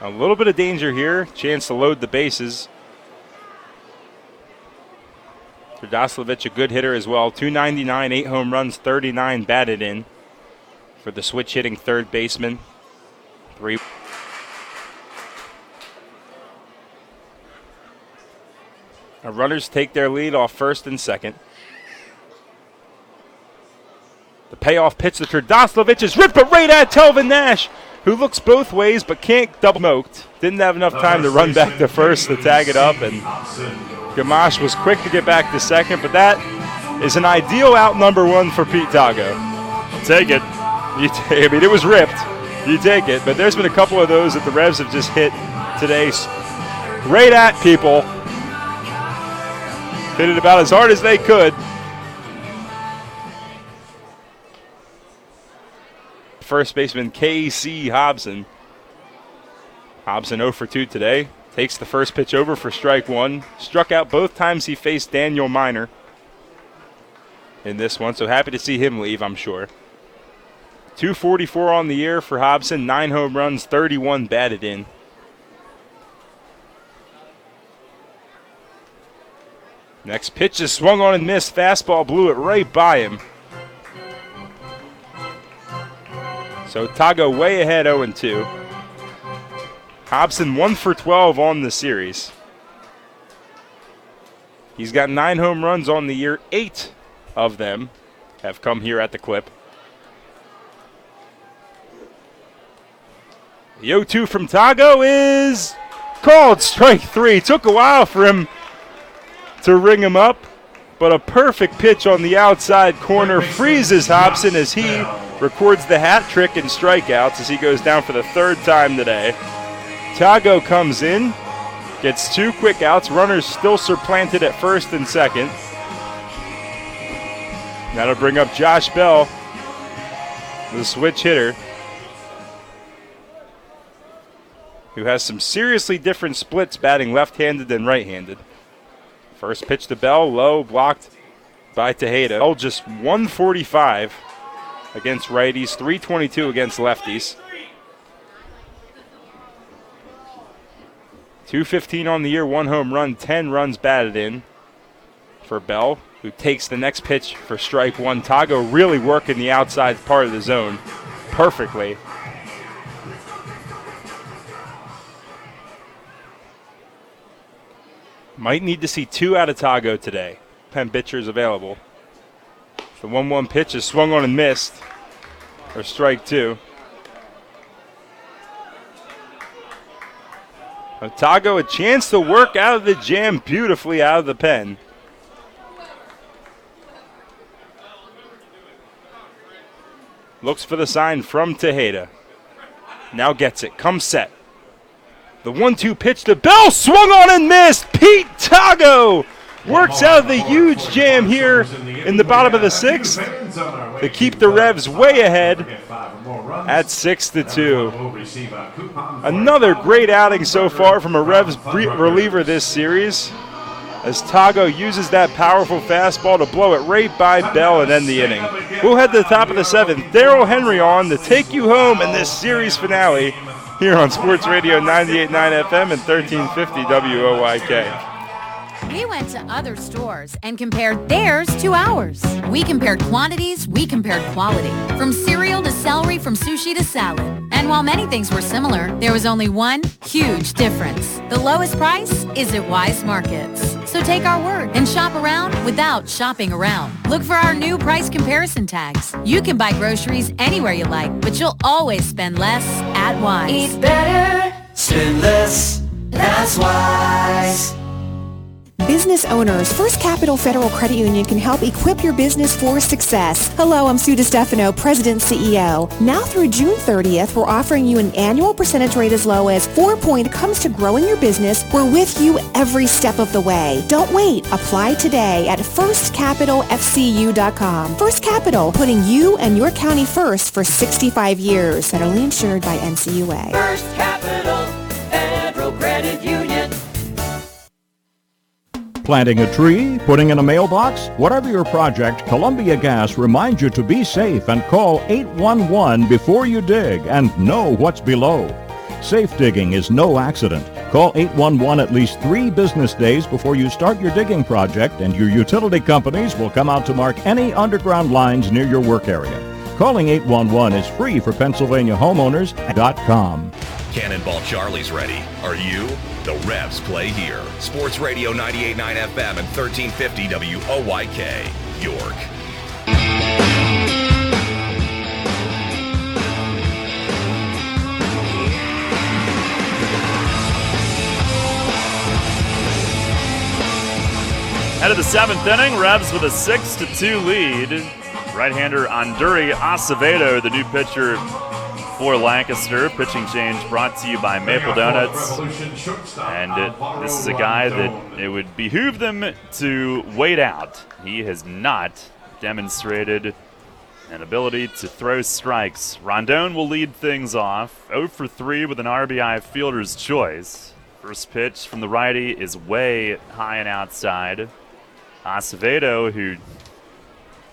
A little bit of danger here. Chance to load the bases. Trdoslavich, a good hitter as well. 299, 8 home runs, 39 batted in for the switch hitting third baseman. Our runners take their lead off first and second. The payoff pitch to Trdoslavich is ripped, but right at Telvin Nash, who looks both ways but can't double smoked. Didn't have enough time to run back to first to tag it up, and Gamache was quick to get back to second, but that is an ideal out number one for Pete Tago. I'll take it. I mean, it was ripped. You take it, but there's been a couple of those that the Revs have just hit today right at people. Hit it about as hard as they could. First baseman K.C. Hobson. Hobson 0 for 2 today. Takes the first pitch over for strike one. Struck out both times he faced Daniel Minor in this one, so happy to see him leave, I'm sure. 244 on the year for Hobson, 9 home runs, 31 batted in. Next pitch is swung on and missed. Fastball blew it right by him. So Tago way ahead 0-2. Hobson 1 for 12 on the series. He's got 9 home runs on the year. 8 of them have come here at the Clip. The 0-2 from Tago is called strike 3. Took a while for him to ring him up, but a perfect pitch on the outside corner freezes Hobson as he records the hat trick in strikeouts as he goes down for the 3rd time today. Tago comes in, gets 2 quick outs. Runners still supplanted at first and second. That'll bring up Josh Bell, the switch hitter, who has some seriously different splits batting left-handed than right-handed. First pitch to Bell, low, blocked by Tejeda. Bell just 145 against righties, 322 against lefties. 215 on the year, 1 home run, 10 runs batted in for Bell, who takes the next pitch for strike 1. Tago really working the outside part of the zone perfectly. Might need to see 2 out of Tago today. Pen pitchers available. The 1-1 pitch is swung on and missed for strike 2. Tago a chance to work out of the jam beautifully out of the pen. Looks for the sign from Tejeda. Now gets it. Comes set. The 1-2 pitch to Bell, swung on and missed. Pete Tago works out of the huge jam here in the bottom of the 6th to keep the Revs way ahead at 6-2. Another great outing so far from a Revs reliever this series, as Tago uses that powerful fastball to blow it right by Bell and end the inning. We'll head to the top of the 7th. Darryl Henry on to take you home in this series finale here on Sports Radio 98.9 FM and 1350 WOYK. We went to other stores and compared theirs to ours. We compared quantities, we compared quality. From cereal to celery, from sushi to salad. And while many things were similar, there was only one huge difference. The lowest price is at Wise Markets. So take our word and shop around without shopping around. Look for our new price comparison tags. You can buy groceries anywhere you like, but you'll always spend less at Wise. Eat better, spend less, that's Wise. Business owners, First Capital Federal Credit Union can help equip your business for success. Hello, I'm Sue DiStefano, President CEO. Now through June 30th, we're offering you an annual percentage rate as low as 4 when it comes to growing your business. We're with you every step of the way. Don't wait. Apply today at firstcapitalfcu.com. First Capital, putting you and your county first for 65 years. Federally insured by NCUA. First Capital Federal Credit Union. Planting a tree, putting in a mailbox, whatever your project, Columbia Gas reminds you to be safe and call 811 before you dig and know what's below. Safe digging is no accident. Call 811 at least 3 business days before you start your digging project, and your utility companies will come out to mark any underground lines near your work area. Calling 811 is free for PennsylvaniaHomeowners.com. Cannonball Charlie's ready. Are you? The Revs play here. Sports Radio 98.9 FM and 1350 WOYK, York. Head of the 7th inning, Revs with a 6-2 lead. Right-hander Anduri Acevedo, the new pitcher for Lancaster. Pitching change brought to you by Maple Donuts. And this is a guy that it would behoove them to wait out. He has not demonstrated an ability to throw strikes. Rondon will lead things off. 0 for 3 with an RBI fielder's choice. First pitch from the righty is way high and outside. Acevedo, who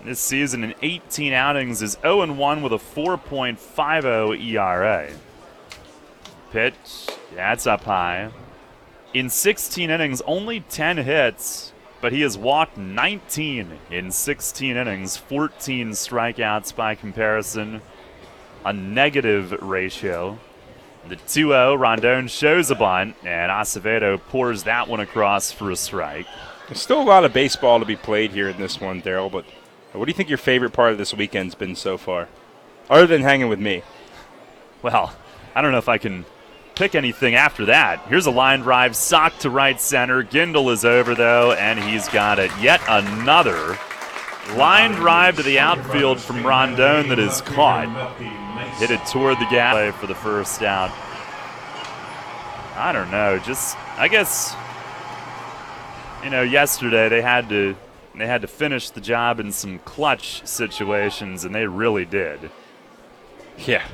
this season in 18 outings is 0-1 with a 4.50 ERA. Pitch, that's up high. In 16 innings, only 10 hits, but he has walked 19 in 16 innings, 14 strikeouts by comparison, a negative ratio. The 2-0, Rondon shows a bunt, and Acevedo pours that one across for a strike. There's still a lot of baseball to be played here in this one, Daryl, but what do you think your favorite part of this weekend's been so far? Other than hanging with me. Well, I don't know if I can pick anything after that. Here's a line drive, sock to right center. Gindel is over, though, and he's got it. Yet another line drive to the outfield from Rondon that is caught. Hit it toward the gap for the first out. I don't know, I guess, yesterday they had to finish the job in some clutch situations, and they really did. Yeah.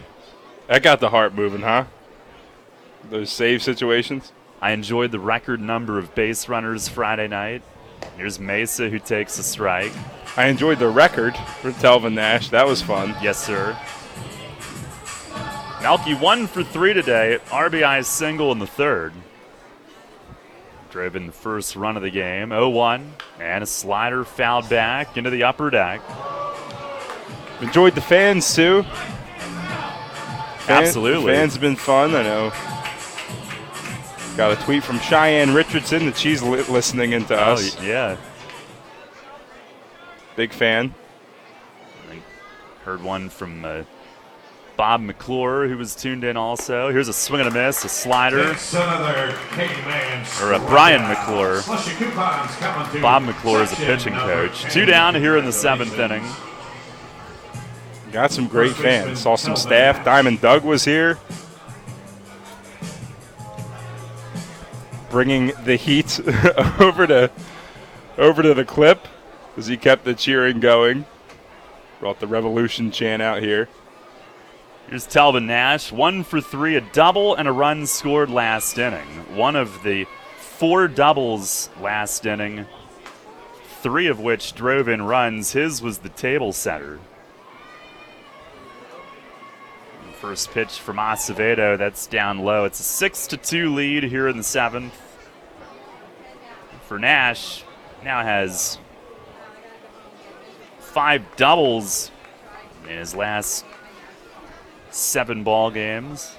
That got the heart moving, huh? Those save situations. I enjoyed the record number of base runners Friday night. Here's Mesa, who takes a strike. I enjoyed the record for Telvin Nash. That was fun. Yes, sir. Melky 1 for 3 today. RBI single in the third. Drove in the first run of the game. 0-1. And a slider fouled back into the upper deck. Enjoyed the fans, too. Absolutely. Fans have been fun, I know. Got a tweet from Cheyenne Richardson that she's listening into us. Oh, yeah. Big fan. I heard one from Bob McClure, who was tuned in also. Here's a swing and a miss, a slider. Or Brian McClure. Bob McClure is a pitching coach. 2 down here in the 7th inning. Got some great fans. Saw some staff. Diamond Doug was here. Bringing the heat over to the clip as he kept the cheering going. Brought the Revolution chant out here. Here's Telvin Nash, 1 for 3, a double and a run scored last inning. One of the 4 doubles last inning, 3 of which drove in runs. His was the table setter. First pitch from Acevedo, that's down low. It's a 6-2 lead here in the 7th. For Nash, now has 5 doubles in his last 7 ball games.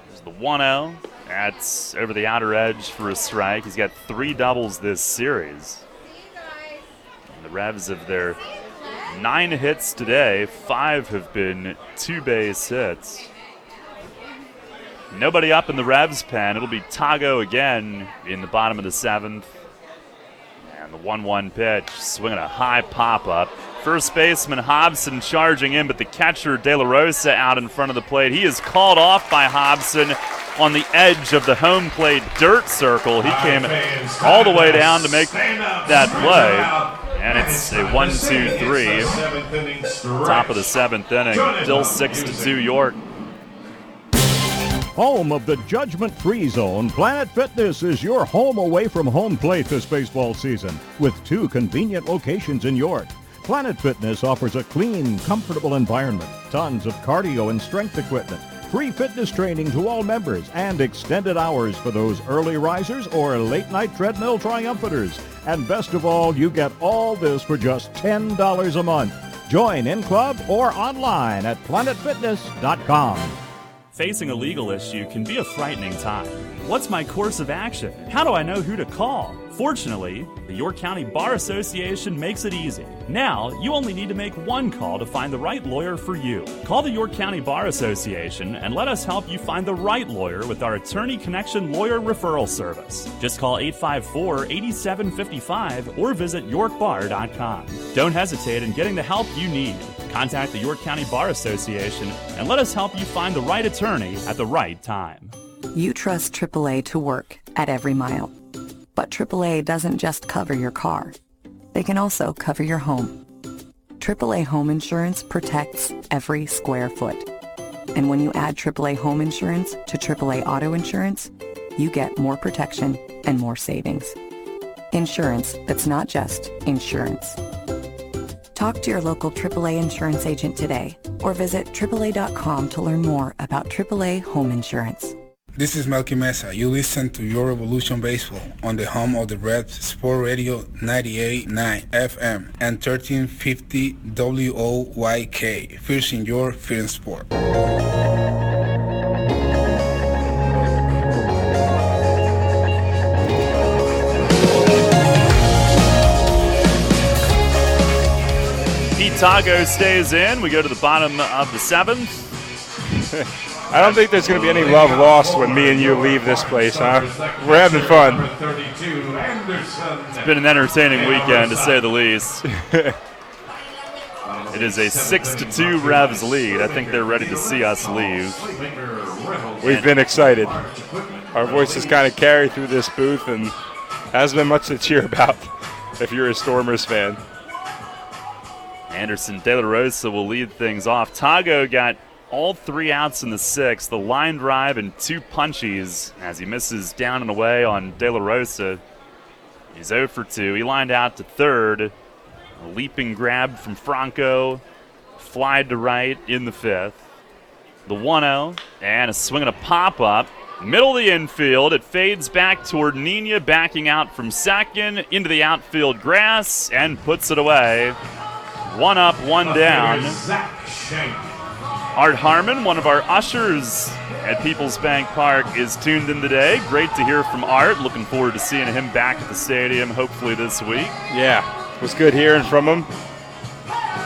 There's the 1-0. That's over the outer edge for a strike. He's got 3 doubles this series. And the Revs, of their 9 hits today, 5 have been 2-base hits. Nobody up in the Revs pen. It'll be Tago again in the bottom of the 7th. And the 1-1 pitch, swinging a high pop-up. First baseman Hobson charging in, but the catcher De La Rosa out in front of the plate. He is called off by Hobson on the edge of the home plate dirt circle. He came all the way down to make that play. And it's a 1-2-3. Top of the 7th inning. Still 6-2 York. Home of the judgment-free zone, Planet Fitness is your home away from home plate this baseball season with 2 convenient locations in York. Planet Fitness offers a clean, comfortable environment, tons of cardio and strength equipment, free fitness training to all members, and extended hours for those early risers or late-night treadmill triumphanters. And best of all, you get all this for just $10 a month. Join in club or online at planetfitness.com. Facing a legal issue can be a frightening time. What's my course of action? How do I know who to call? Fortunately, the York County Bar Association makes it easy. Now, you only need to make one call to find the right lawyer for you. Call the York County Bar Association and let us help you find the right lawyer with our Attorney Connection Lawyer Referral Service. Just call 854-8755 or visit yorkbar.com. Don't hesitate in getting the help you need. Contact the York County Bar Association and let us help you find the right attorney at the right time. You trust AAA to work at every mile. But AAA doesn't just cover your car. They can also cover your home. AAA Home Insurance protects every square foot. And when you add AAA Home Insurance to AAA Auto Insurance, you get more protection and more savings. Insurance that's not just insurance. Talk to your local AAA insurance agent today or visit AAA.com to learn more about AAA Home Insurance. This is Melky Mesa. You listen to Your Revolution Baseball on the home of the Reds, Sport Radio 98.9 FM and 1350 WOYK. First in your film sport. Pete Tago stays in. We go to the bottom of the seventh. I don't think there's going to be any love lost when me and you leave this place, huh? We're having fun. It's been an entertaining weekend, to say the least. It is a 6-2 Revs lead. I think they're ready to see us leave. We've been excited. Our voices kind of carry through this booth, and hasn't been much to cheer about if you're a Stormers fan. Anderson De La Rosa will lead things off. Tago got all 3 outs in the 6th, the line drive and 2 punchies as he misses down and away on De La Rosa. He's 0 for 2. He lined out to third. A leaping grab from Franco. Flied to right in the 5th. The 1-0 and a swing and a pop-up. Middle of the infield. It fades back toward Nina, backing out from second into the outfield grass and puts it away. 1 up, 1 down. Art Harmon, one of our ushers at People's Bank Park, is tuned in today. Great to hear from Art. Looking forward to seeing him back at the stadium, hopefully this week. Yeah, it was good hearing from him.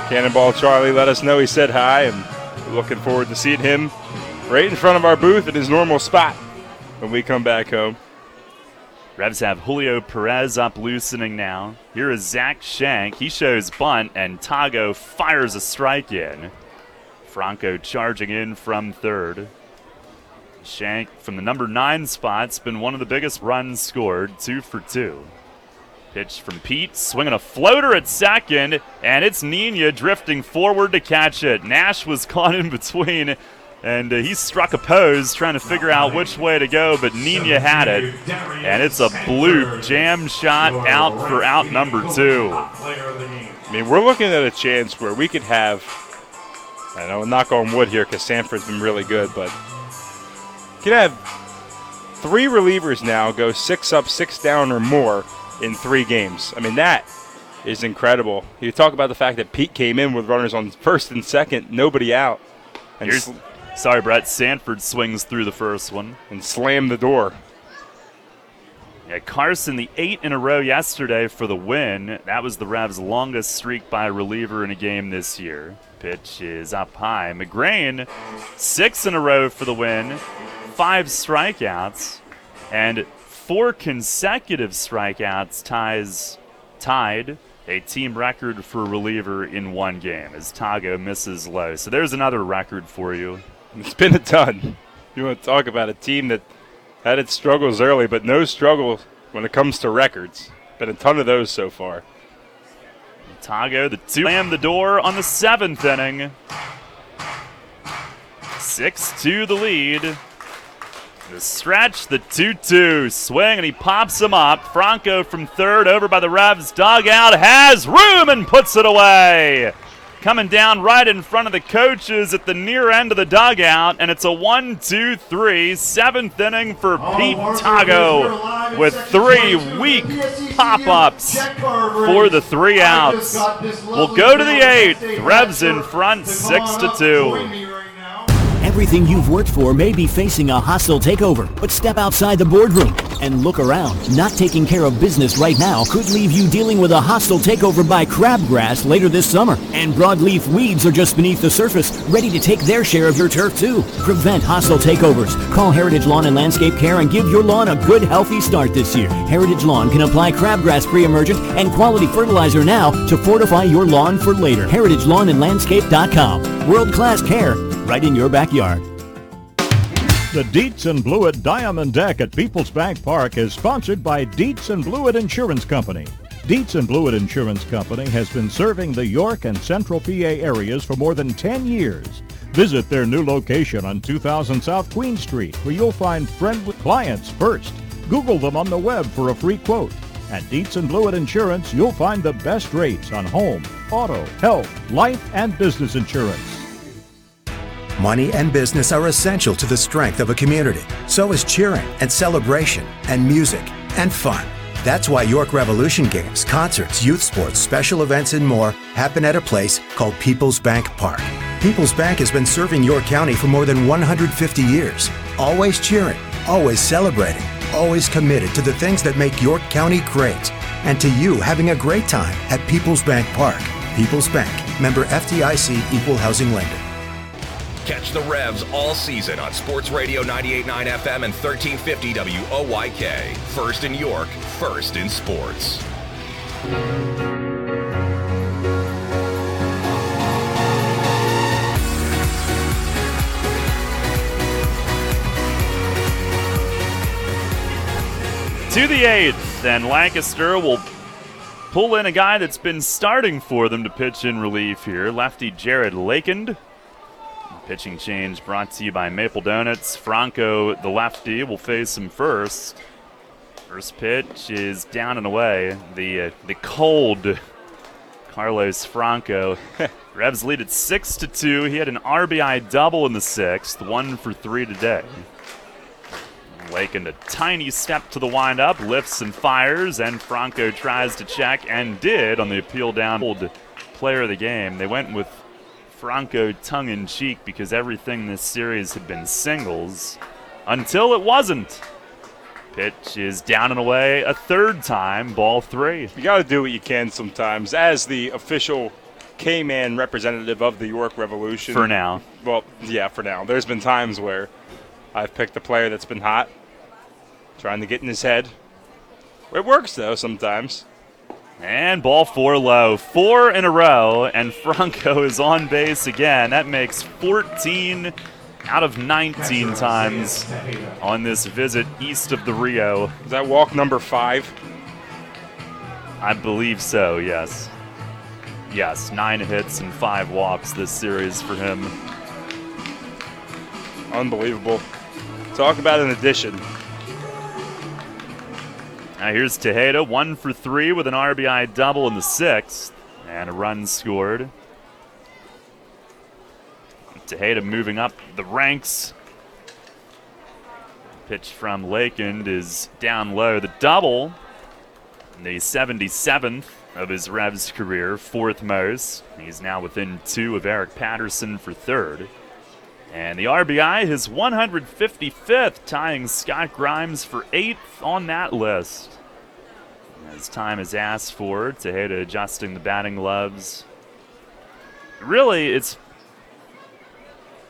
Cannonball Charlie let us know he said hi, and we're looking forward to seeing him right in front of our booth at his normal spot when we come back home. Revs have Julio Perez up loosening now. Here is Zach Shank. He shows bunt, and Tago fires a strike in. Franco charging in from third. Shank from the number 9 spot's been one of the biggest runs scored, 2 for 2. Pitch from Pete, swinging a floater at second, and it's Nina drifting forward to catch it. Nash was caught in between, and he struck a pose trying to figure out which way to go, but Nina had it, and it's a bloop jam shot out for out number 2. I mean, we're looking at a chance where we could have, I know, knock on wood here because Sanford's been really good, but you could have 3 relievers now go 6 up, 6 down or more in 3 games. I mean, that is incredible. You talk about the fact that Pete came in with runners on first and second, nobody out. And sorry, Brett. Sanford swings through the first one. And slammed the door. Yeah, Carson, the 8 in a row yesterday for the win. That was the Revs' longest streak by a reliever in a game this year. Pitch is up high. McGrain, 6 in a row for the win, 5 strikeouts, and 4 consecutive strikeouts tied a team record for a reliever in 1 game as Tago misses low. So there's another record for you. It's been a ton. You want to talk about a team that had its struggles early, but no struggle when it comes to records. Been a ton of those so far. Tago, the 2 slammed the door on the 7th inning. 6-2 the lead. The stretch, the 2-2 swing, and he pops him up. Franco from third over by the Revs dugout has room and puts it away. coming down right in front of the coaches at the near end of the dugout, and it's a 1-2-3, 7th inning for Pete Tago with 3 weak pop-ups for the 3 outs. We'll go to the 8th. Revs in front, 6-2. Everything you've worked for may be facing a hostile takeover, but step outside the boardroom and look around. Not taking care of business right now could leave you dealing with a hostile takeover by crabgrass later this summer. And broadleaf weeds are just beneath the surface, ready to take their share of your turf too. Prevent hostile takeovers. Call Heritage Lawn and Landscape Care and give your lawn a good, healthy start this year. Heritage Lawn can apply crabgrass pre-emergent and quality fertilizer now to fortify your lawn for later. HeritageLawnandLandscape.com. World-class care right in your backyard. The Dietz and Blewett Diamond Deck at Peoples Bank Park is sponsored by Dietz and Blewett Insurance Company. Dietz and Blewett Insurance Company has been serving the York and Central PA areas for more than 10 years. Visit their new location on 2000 South Queen Street, where you'll find friendly clients first. Google them on the web for a free quote. At Dietz and Blewett Insurance, you'll find the best rates on home, auto, health, life, and business insurance. Money and business are essential to the strength of a community. So is cheering and celebration and music and fun. That's why York Revolution games, concerts, youth sports, special events, and more happen at a place called Peoples Bank Park. Peoples Bank has been serving York County for more than 150 years. Always cheering, always celebrating, always committed to the things that make York County great. And to you having a great time at Peoples Bank Park. Peoples Bank, member FDIC, equal housing lender. Catch the Revs all season on Sports Radio 98.9 FM and 1350 WOYK. First in York, first in sports. To the 8th, and Lancaster will pull in a guy that's been starting for them to pitch in relief here, lefty Jared Lakend. Pitching change brought to you by Maple Donuts. Franco, the lefty, will face him first. First pitch is down and away. The cold Carlos Franco. Revs lead at 6-2. He had an RBI double in the 6th, 1 for 3 today. Lakend a tiny step to the windup, lifts and fires, and Franco tries to check and did on the appeal down. Player of the game. They went with Franco tongue-in-cheek because everything this series had been singles until it wasn't. Pitch is down and away a third time, ball 3. You got to do what you can sometimes. As the official K-Man representative of the York Revolution. For now. Well, yeah, for now. There's been times where I've picked a player that's been hot, trying to get in his head. It works, though, sometimes. And ball 4 low. 4 in a row, and Franco is on base again. That makes 14 out of 19 times on this visit east of the Rio. Is that walk number 5? I believe so, yes. Yes, 9 hits and 5 walks this series for him. Unbelievable. Talk about an addition. Now here's Tejeda, 1 for 3 with an RBI double in the 6th, and a run scored. Tejeda moving up the ranks. Pitch from Lakend is down low. The double, the 77th of his Revs career, 4th most. He's now within 2 of Eric Patterson for 3rd. And the RBI, his 155th, tying Scott Grimes for 8th on that list. As time is asked for, Tejeda adjusting the batting gloves. Really, it's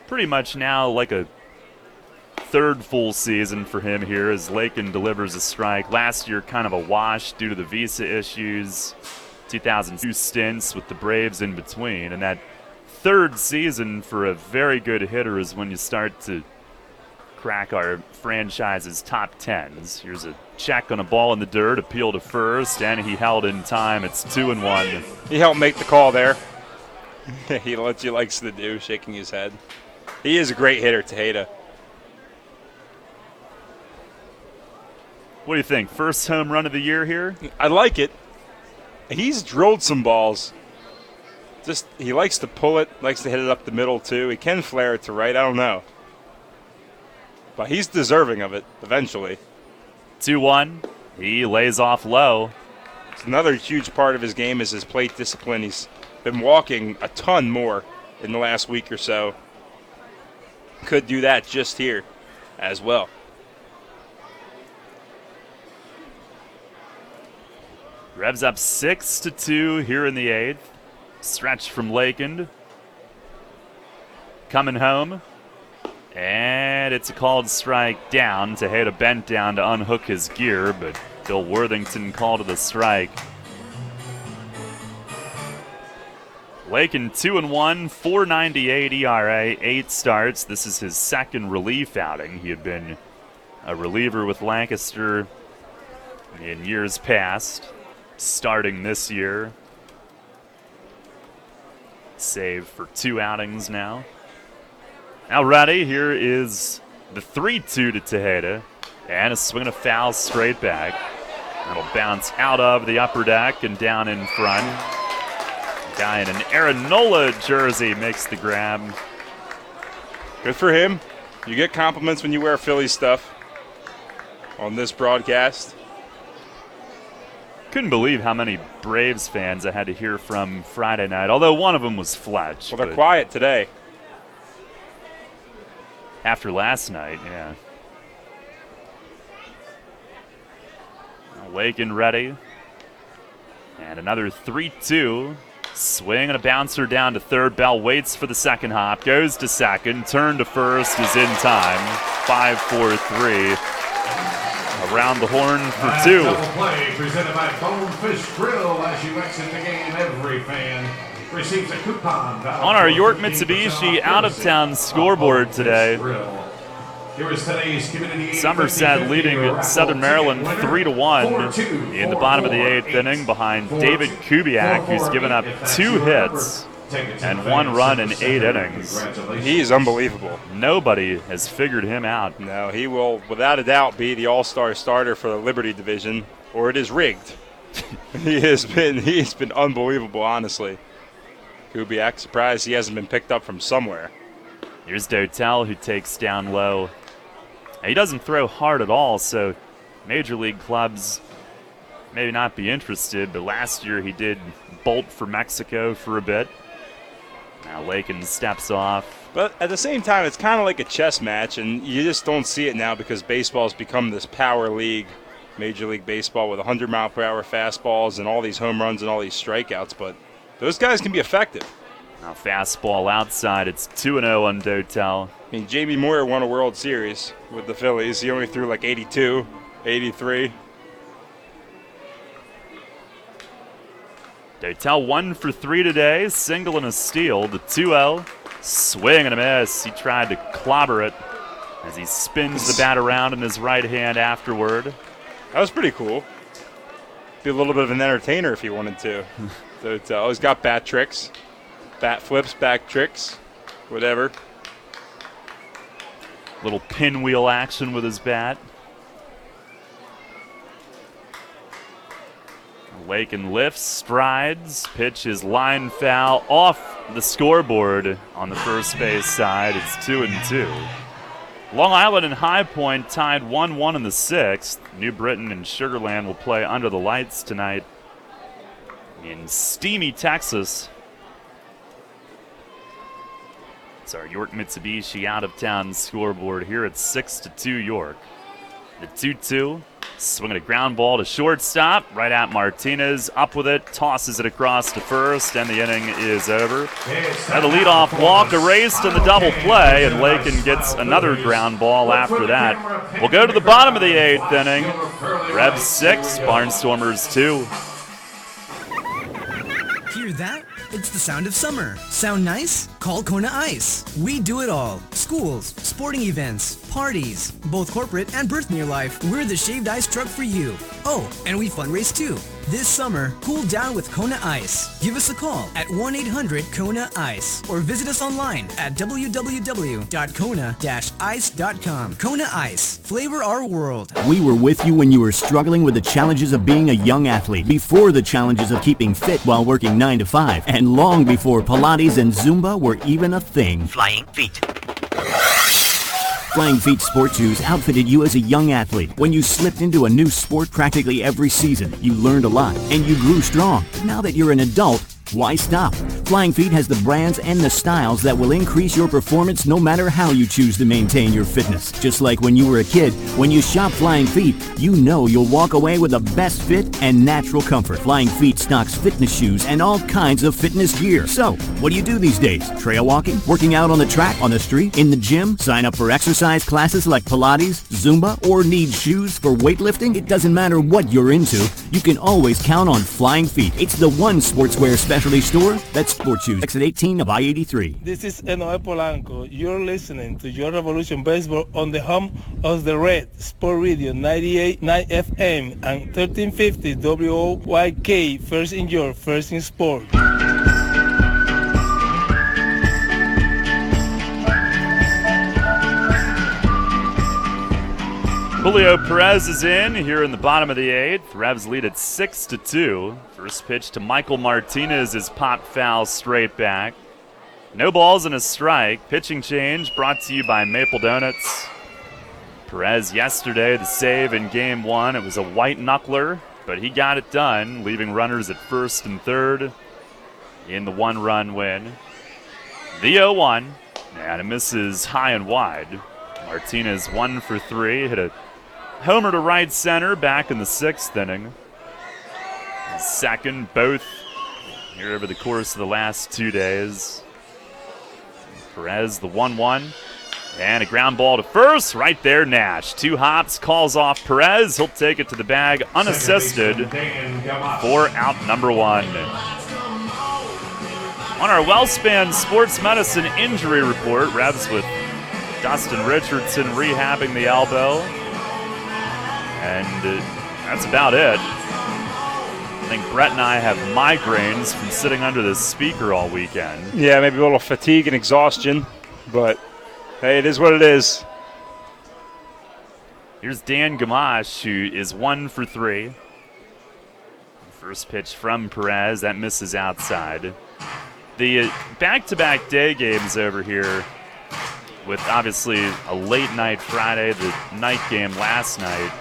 pretty much now like a third full season for him here as Lakend delivers a strike. Last year, kind of a wash due to the visa issues. 2002 stints with the Braves in between, and that third season for a very good hitter is when you start to crack our franchise's top 10s. Here's a check on a ball in the dirt, appeal to first, and he held in time. It's 2-1. He helped make the call there. He likes to do, shaking his head. He is a great hitter, Tejeda. What do you think? First home run of the year here? I like it. He's drilled some balls. Just, he likes to pull it, likes to hit it up the middle too. He can flare it to right, I don't know. But he's deserving of it eventually. 2-1. He lays off low. It's another huge part of his game is his plate discipline. He's been walking a ton more in the last week or so. Could do that just here as well. Revs up 6-2 here in the 8th. Stretch from Lakeland. Coming home. And it's a called strike down. Tejeda bent down to unhook his gear, but Bill Worthington called it a strike. Lakeland 2-1, 4.98 ERA, 8 starts. This is his second relief outing. He had been a reliever with Lancaster in years past, starting this year. Save for 2 outings now. Now ready, here is the 3-2 to Tejeda. And a swing and a foul straight back. That'll bounce out of the upper deck and down in front. Guy in an Aaron Nola jersey makes the grab. Good for him. You get compliments when you wear Philly stuff on this broadcast. Couldn't believe how many Braves fans I had to hear from Friday night, although one of them was Fletch. Well, they're quiet today. After last night, yeah. Lakeland ready. And another 3-2. Swing and a bouncer down to third. Bell waits for the second hop. Goes to second. Turn to first is in time. 5-4-3. Around the horn for 2. Double play presented by Bonefish Grill. As you exit the game, every fan receives a coupon. On our York Mitsubishi out-of-town scoreboard today, Somerset leading Southern Maryland 3-1 in the bottom of the 8th inning behind David Kubiak, who's given up 2 hits and 1 run in 8 innings. He is unbelievable. Nobody has figured him out. No, he will without a doubt be the all-star starter for the Liberty division, or it is rigged. He's been unbelievable, honestly. Kubiak, surprised he hasn't been picked up from somewhere. Here's Dotel, who takes down low. He doesn't throw hard at all, so major league clubs maybe not be interested, but last year he did bolt for Mexico for a bit. Now Lakeland steps off. But at the same time, it's kind of like a chess match, and you just don't see it now because baseball's become this power league, Major League Baseball, with 100-mile-per-hour fastballs and all these home runs and all these strikeouts, but those guys can be effective. Now fastball outside, it's 2-0 on Dotel. I mean, Jamie Moyer won a World Series with the Phillies. He only threw like 82, 83. Dotel 1 for 3 today, single and a steal. The 2-0, swing and a miss. He tried to clobber it as he spins the bat around in his right hand afterward. That was pretty cool. Be a little bit of an entertainer if he wanted to. Dotel, he's got bat tricks, bat flips, back tricks, whatever. Little pinwheel action with his bat. Lakeland lifts, strides, pitch is line foul off the scoreboard on the first base side. It's 2-2. Long Island and High Point tied 1-1 in the 6th. New Britain and Sugar Land will play under the lights tonight in steamy Texas. It's our York Mitsubishi out-of-town scoreboard here at 6-2 York. The 2-2, swinging a ground ball to shortstop, right at Martinez, up with it, tosses it across to first, and the inning is over. Now the leadoff walk erased in the double play, and Lakeland gets another ground ball after that. We'll go to the bottom of the 8th inning. Revs 6, Barnstormers 2. Hear that? It's the sound of summer. Sound nice? Call Kona Ice. We do it all. Schools, sporting events, parties, both corporate and birth in your life. We're the shaved ice truck for you. Oh, and we fundraise too. This summer, cool down with Kona Ice. Give us a call at 1-800-KONA-ICE or visit us online at www.kona-ice.com. Kona Ice. Flavor our world. We were with you when you were struggling with the challenges of being a young athlete, before the challenges of keeping fit while working 9 to 5, and long before Pilates and Zumba were even a thing. Flying Feet. Flying Feet Sport Shoes outfitted you as a young athlete. When you slipped into a new sport practically every season, you learned a lot and you grew strong. Now that you're an adult, why stop? Flying Feet has the brands and the styles that will increase your performance no matter how you choose to maintain your fitness. Just like when you were a kid, when you shop Flying Feet, you know you'll walk away with the best fit and natural comfort. Flying Feet stocks fitness shoes and all kinds of fitness gear. So, what do you do these days? Trail walking? Working out on the track, on the street, in the gym? Sign up for exercise classes like Pilates, Zumba, or need shoes for weightlifting? It doesn't matter what you're into, you can always count on Flying Feet. It's the one sportswear specialty store that's Sport Shoes. Exit 18 of I-83. This is Enoe Polanco. You're listening to Your Revolution Baseball on the home of the Red, Sport Radio 98.9 FM and 1350 WOYK. First in your, first in sport. Julio Perez is in here in the bottom of the 8th. Revs lead at 6-2. First pitch to Michael Martinez is pop foul straight back. No balls and a strike. Pitching change brought to you by Maple Donuts. Perez yesterday, the save in game 1. It was a white knuckler, but he got it done, leaving runners at first and third in the 1-run win. The 0-1, and it misses high and wide. Martinez 1 for 3, hit a homer to right center back in the 6th inning. Second, both here over the course of the last 2 days. Perez, the 1-1, and a ground ball to first. Right there, Nash. 2 hops, calls off Perez. He'll take it to the bag unassisted for out number 1. On our WellSpan Sports Medicine injury report, Revs with Dustin Richardson rehabbing the elbow. And that's about it. I think Brett and I have migraines from sitting under this speaker all weekend. Yeah, maybe a little fatigue and exhaustion, but hey, it is what it is. Here's Dan Gamache, who is 1 for 3. First pitch from Perez, that misses outside. The back-to-back day games over here, with obviously a late night Friday, the night game last night.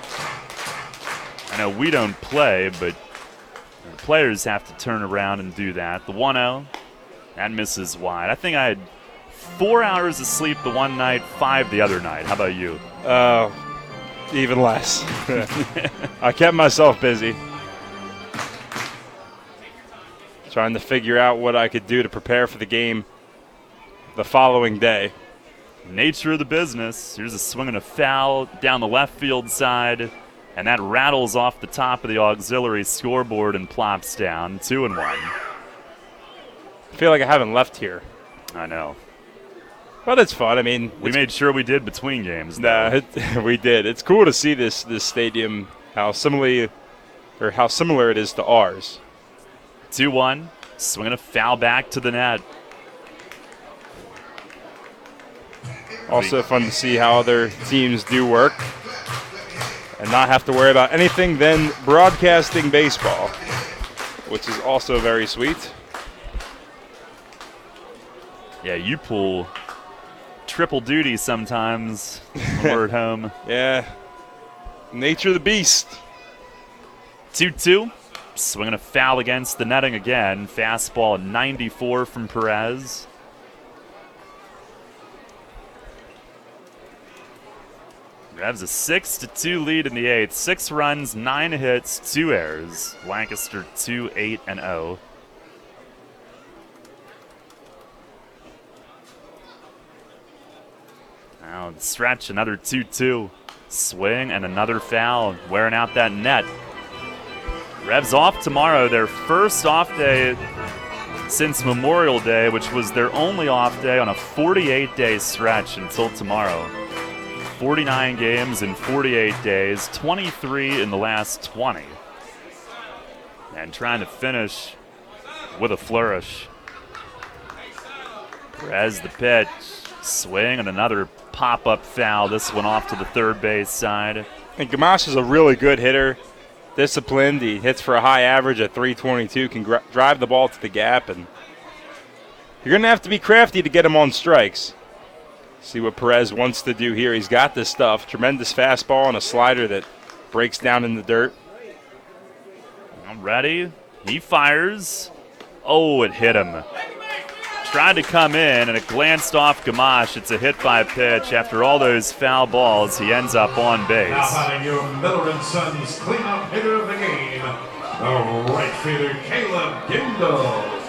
I know we don't play, but the players have to turn around and do that. The 1-0, that misses wide. I think I had 4 hours of sleep the one night, 5 the other night. How about you? Even less. I kept myself busy, trying to figure out what I could do to prepare for the game the following day. Nature of the business. Here's a swing and a foul down the left field side, and that rattles off the top of the auxiliary scoreboard and plops down. 2-1. I feel like I haven't left here. I know. But it's fun. I mean, we made sure we did between games. We did. It's cool to see this stadium, how similar it is to ours. 2-1. Swinging a foul back to the net. Also fun to see how other teams do work and not have to worry about anything than broadcasting baseball, which is also very sweet. Yeah, you pull triple duty sometimes when we're at home. Yeah. Nature of the beast. 2-2. Swinging a foul against the netting again. Fastball 94 from Perez. Revs a 6-2 lead in the 8th. 6 runs, 9 hits, 2 errors. Lancaster 2-8-0. Now the stretch, another 2-2. Swing and another foul, wearing out that net. Revs off tomorrow, their first off day since Memorial Day, which was their only off day on a 48-day stretch until tomorrow. 49 games in 48 days, 23 in the last 20. and trying to finish with a flourish. Perez the pitch, swing, and another pop-up foul. This one off to the third base side. And Gamache is a really good hitter, disciplined. He hits for a high average at 322, can drive the ball to the gap, and you're going to have to be crafty to get him on strikes. See what Perez wants to do here. He's got this stuff. Tremendous fastball and a slider that breaks down in the dirt. Ready? He fires. Oh, it hit him. Tried to come in, and it glanced off Gamache. It's a hit by pitch. After all those foul balls, he ends up on base. Now batting your Miller & Sons cleanup hitter of the game, the right fielder Caleb Gindle.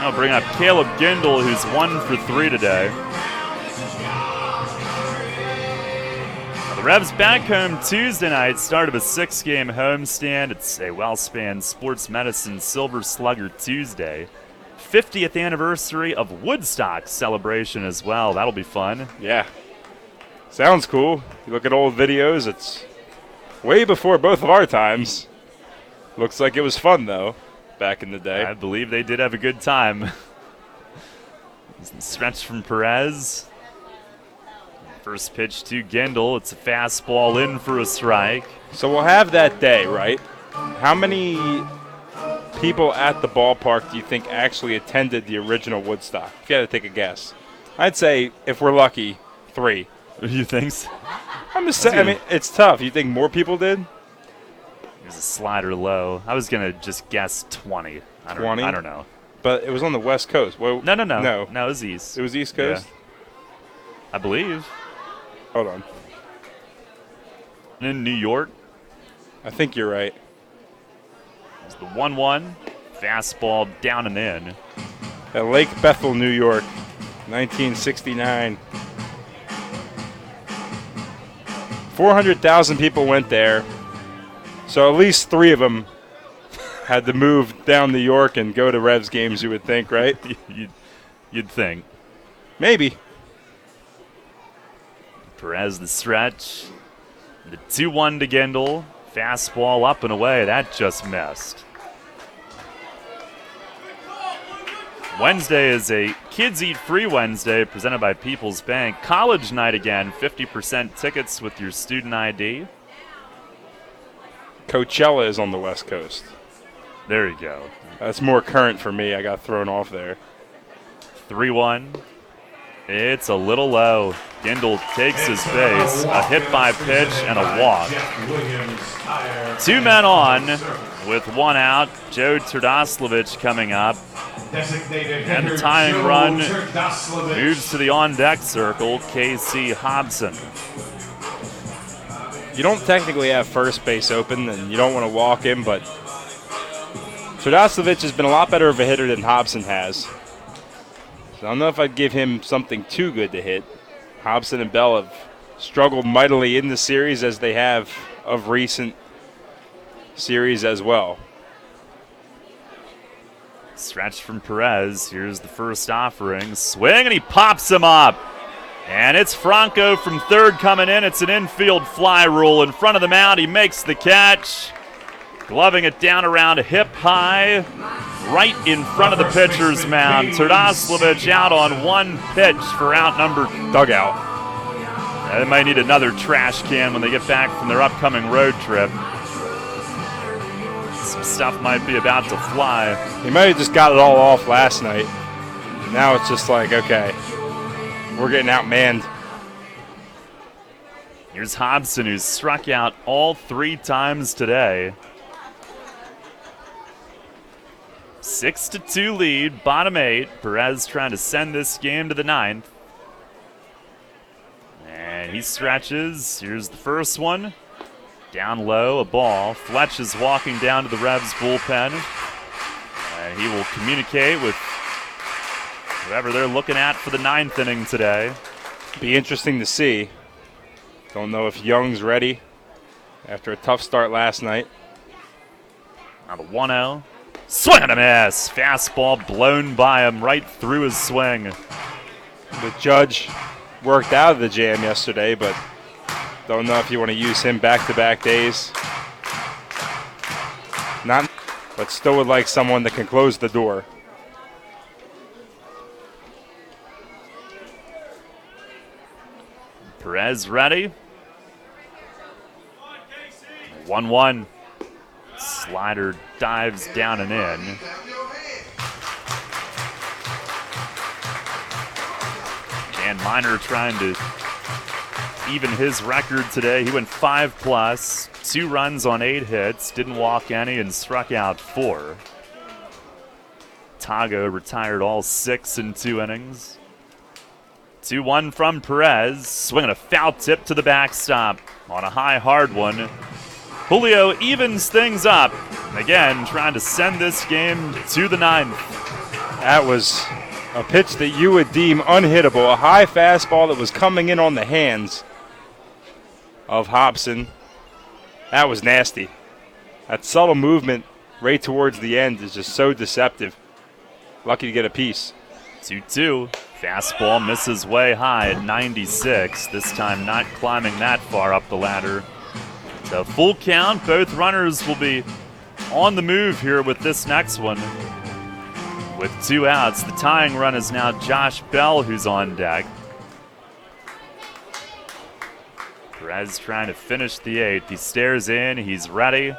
I'll bring up Caleb Gindle, who's 1 for 3 today. The Revs back home Tuesday night, start of a 6-game homestand. It's a Wellspan Sports Medicine Silver Slugger Tuesday. 50th anniversary of Woodstock celebration as well. That'll be fun. Yeah. Sounds cool. You look at old videos, it's way before both of our times. Looks like it was fun, though, back in the day. I believe they did have a good time. Stretch from Perez. First pitch to Gindle. It's a fastball in for a strike. So we'll have that day, right? How many people at the ballpark do you think actually attended the original Woodstock? If you had to take a guess. I'd say, if we're lucky, 3. You think so? I'm just saying, I mean, it's tough. You think more people did? There's a slider low. I was going to just guess 20. 20? I don't know. But it was on the West Coast. Well, No, it was East. It was East Coast? Yeah. I believe. Hold on. In New York. I think you're right. It's the 1-1. Fastball down and in. At Lake Bethel, New York, 1969. 400,000 people went there. So at least 3 of them had to move down New York and go to Revs games, you would think, right? You'd think. Maybe. Perez the stretch. The 2-1 to Gindle. Fastball up and away. That just missed. Wednesday is a Kids Eat Free Wednesday presented by People's Bank. College night again. 50% tickets with your student ID. Coachella is on the West Coast. There you go. That's more current for me. I got thrown off there. 3-1. It's a little low. Gindle takes his base. A hit by pitch and a walk. 2 men on with 1 out. Joe Turdoslavich coming up. And the tying run moves to the on-deck circle. Casey Hobson. You don't technically have first base open, and you don't want to walk him, but Turdoslavich has been a lot better of a hitter than Hobson has. So I don't know if I'd give him something too good to hit. Hobson and Bell have struggled mightily in the series, as they have of recent series as well. Stretch from Perez. Here's the first offering. Swing, and he pops him up. And it's Franco from third coming in. It's an infield fly rule in front of the mound. He makes the catch. Gloving it down around hip high. Right in front of the pitcher's mound. Turdoslavich out on 1 pitch for out number dugout. They might need another trash can when they get back from their upcoming road trip. Some stuff might be about to fly. He might have just got it all off last night. Now it's just like, okay, we're getting outmanned. Here's Hobson, who's struck out all 3 times today. 6-2 lead, bottom 8. Perez trying to send this game to the 9th. And he stretches. Here's the first one. Down low, a ball. Fletch is walking down to the Revs bullpen. And he will communicate with whoever they're looking at for the 9th inning today. Be interesting to see. Don't know if Young's ready after a tough start last night. Now the 1-0. Swing and a miss. Fastball blown by him right through his swing. The Judge worked out of the jam yesterday, but don't know if you want to use him back-to-back days. Not, but still would like someone that can close the door. Perez ready. 1-1. Slider dives down and in. Dan Miner trying to even his record today. He went 5+, 2 runs on 8 hits, didn't walk any, and struck out 4. Tago retired all 6 in 2 innings. 2-1 from Perez. Swinging a foul tip to the backstop on a high, hard one. Julio evens things up. Again, trying to send this game to the 9th. That was a pitch that you would deem unhittable. A high fastball that was coming in on the hands of Hobson. That was nasty. That subtle movement right towards the end is just so deceptive. Lucky to get a piece. 2-2. Fastball misses way high at 96. This time not climbing that far up the ladder. So full count. Both runners will be on the move here with this next one. With 2 outs, the tying run is now Josh Bell, who's on deck. Perez trying to finish the 8th. He stares in. He's ready.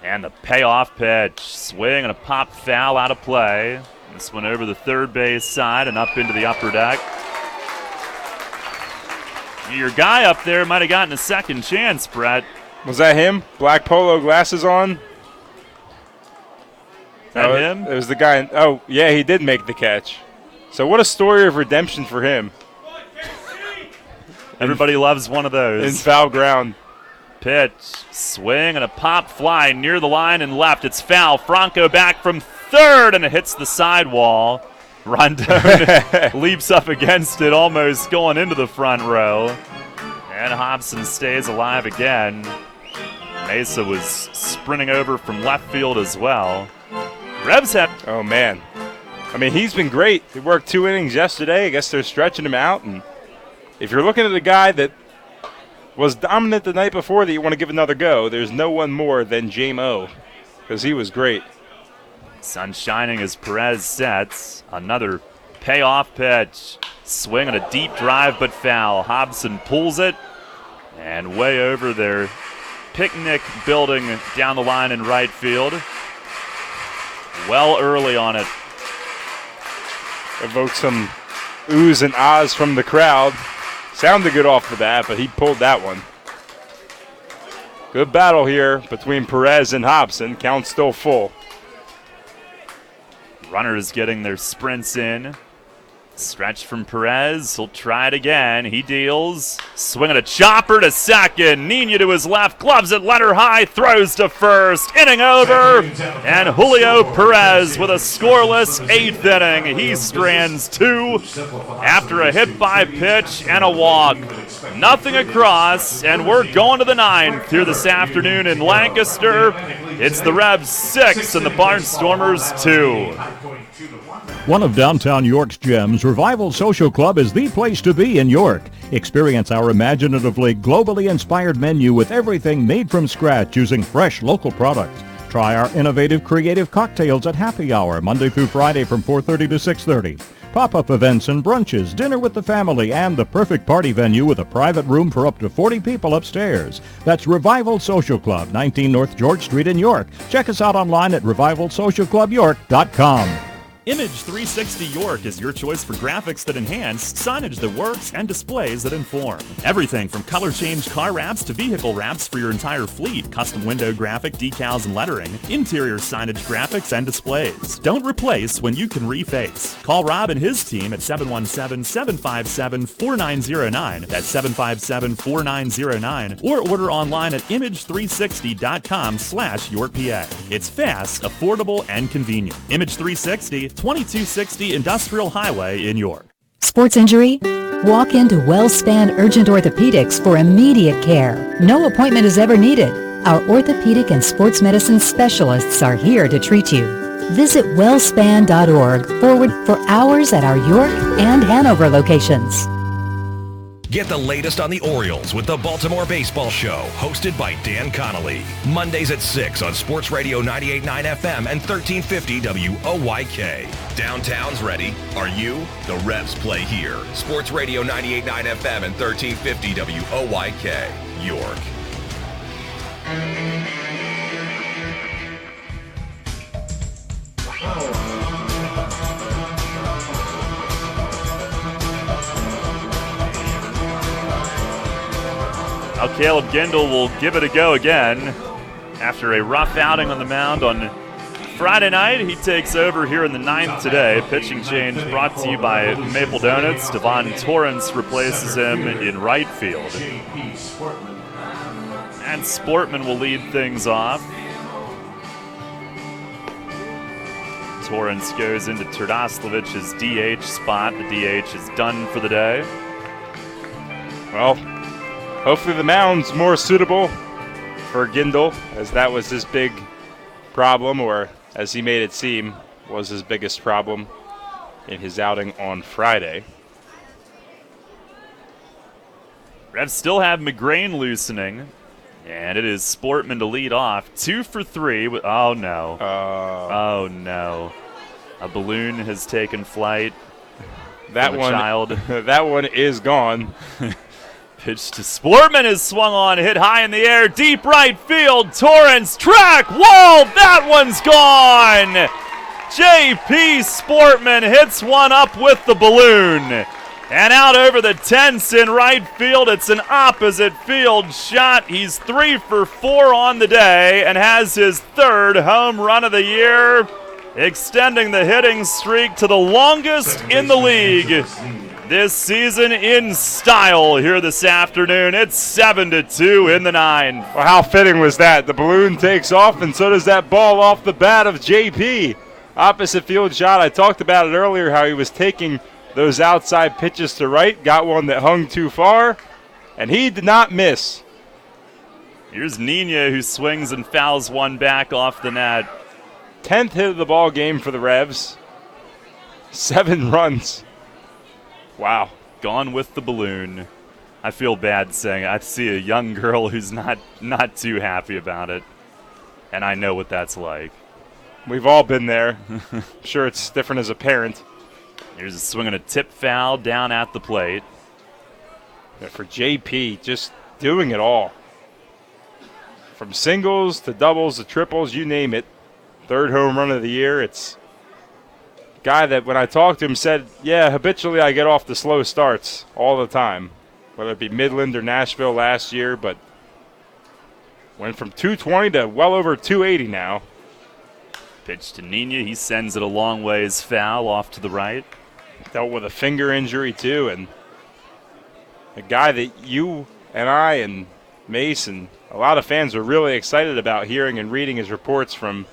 And the payoff pitch. Swing and a pop foul out of play. This one over the third base side and up into the upper deck. Your guy up there might have gotten a second chance, Brett. Was that him? Black polo glasses on? Is that him? It was the guy. Oh, yeah, he did make the catch. So what a story of redemption for him. Everybody loves one of those. In foul ground. Pitch, swing, and a pop fly near the line and left. It's foul. Franco back from third, and it hits the sidewall. Rondon leaps up against it, almost going into the front row. And Hobson stays alive again. Mesa was sprinting over from left field as well. Revs have... Oh, man. I mean, he's been great. He worked 2 innings yesterday. I guess they're stretching him out. And if you're looking at a guy that was dominant the night before that you want to give another go, there's no one more than J-Mo, because he was great. Sun shining as Perez sets. Another payoff pitch. Swing and a deep drive, but foul. Hobson pulls it. And way over their picnic building down the line in right field. Well early on it. Evoked some oohs and ahs from the crowd. Sounded good off the bat, but he pulled that one. Good battle here between Perez and Hobson. Count still full. Runners getting their sprints in. Stretch from Perez. He'll try it again. He deals. Swinging a chopper to second. Nina to his left. Gloves it letter high. Throws to first. Inning over. And Julio Perez with a scoreless 8th inning. He strands 2 after a hit by pitch and a walk. Nothing across. And we're going to the 9th here this afternoon in Lancaster. It's the Revs 6 and the Barnstormers 2. One of downtown York's gems, Revival Social Club is the place to be in York. Experience our imaginatively, globally inspired menu with everything made from scratch using fresh local products. Try our innovative, creative cocktails at happy hour, Monday through Friday from 4:30 to 6:30. Pop-up events and brunches, dinner with the family, and the perfect party venue with a private room for up to 40 people upstairs. That's Revival Social Club, 19 North George Street in York. Check us out online at revivalsocialclubyork.com. Image 360 York is your choice for graphics that enhance, signage that works, and displays that inform. Everything from color change car wraps to vehicle wraps for your entire fleet, custom window graphic, decals and lettering, interior signage graphics and displays. Don't replace when you can reface. Call Rob and his team at 717-757-4909. That's 757-4909. Or order online at image360.com/YorkPA. It's fast, affordable, and convenient. Image 360, 2260 Industrial Highway in York. Sports injury? Walk into WellSpan Urgent Orthopedics for immediate care. No appointment is ever needed. Our orthopedic and sports medicine specialists are here to treat you. Visit wellspan.org for hours at our York and Hanover locations. Get the latest on the Orioles with the Baltimore Baseball Show, hosted by Dan Connolly. Mondays at 6 on Sports Radio 98.9 FM and 1350 WOYK. Downtown's ready. Are you? The Revs play here. Sports Radio 98.9 FM and 1350 WOYK. York. Now Caleb Gindel will give it a go again. After a rough outing on the mound on Friday night, he takes over here in the 9th today. Pitching change brought to you by Maple Donuts. Devon Torrance replaces him in right field. And Sportman will lead things off. Torrance goes into Turdoslavic's DH spot. The DH is done for the day. Well, hopefully the mound's more suitable for Gindel, as that was his big problem, or as he made it seem, was his biggest problem in his outing on Friday. Revs still have McGrain loosening, and it is Sportman to lead off. 2 for 3. Oh, no. Oh, no. A balloon has taken flight. That one, child. That one is gone. Pitch to Sportman is swung on, hit high in the air, deep right field. Torrance, track, wall, that one's gone. J.P. Sportman hits one up with the balloon. And out over the tense in right field, it's an opposite field shot. He's 3 for 4 on the day and has his 3rd home run of the year, extending the hitting streak to the longest in the league this season in style here this afternoon. It's 7-2 in the 9th. Well, how fitting was that? The balloon takes off, and so does that ball off the bat of JP. Opposite field shot. I talked about it earlier, how he was taking those outside pitches to right. Got one that hung too far, and he did not miss. Here's Nina, who swings and fouls one back off the net. 10th hit of the ball game for the Revs. 7 runs. Wow. Gone with the balloon. I feel bad saying I see a young girl who's not too happy about it. And I know what that's like. We've all been there. I'm sure it's different as a parent. Here's a swing and a tip foul down at the plate. Yeah, for JP, just doing it all. From singles to doubles to triples, you name it. 3rd home run of the year. It's guy that when I talked to him said, yeah, habitually I get off the slow starts all the time, whether it be Midland or Nashville last year, but went from 220 to well over 280 now. Pitch to Nina. He sends it a long ways foul off to the right. Dealt with a finger injury too, and a guy that you and I and Mace and a lot of fans were really excited about hearing and reading his reports from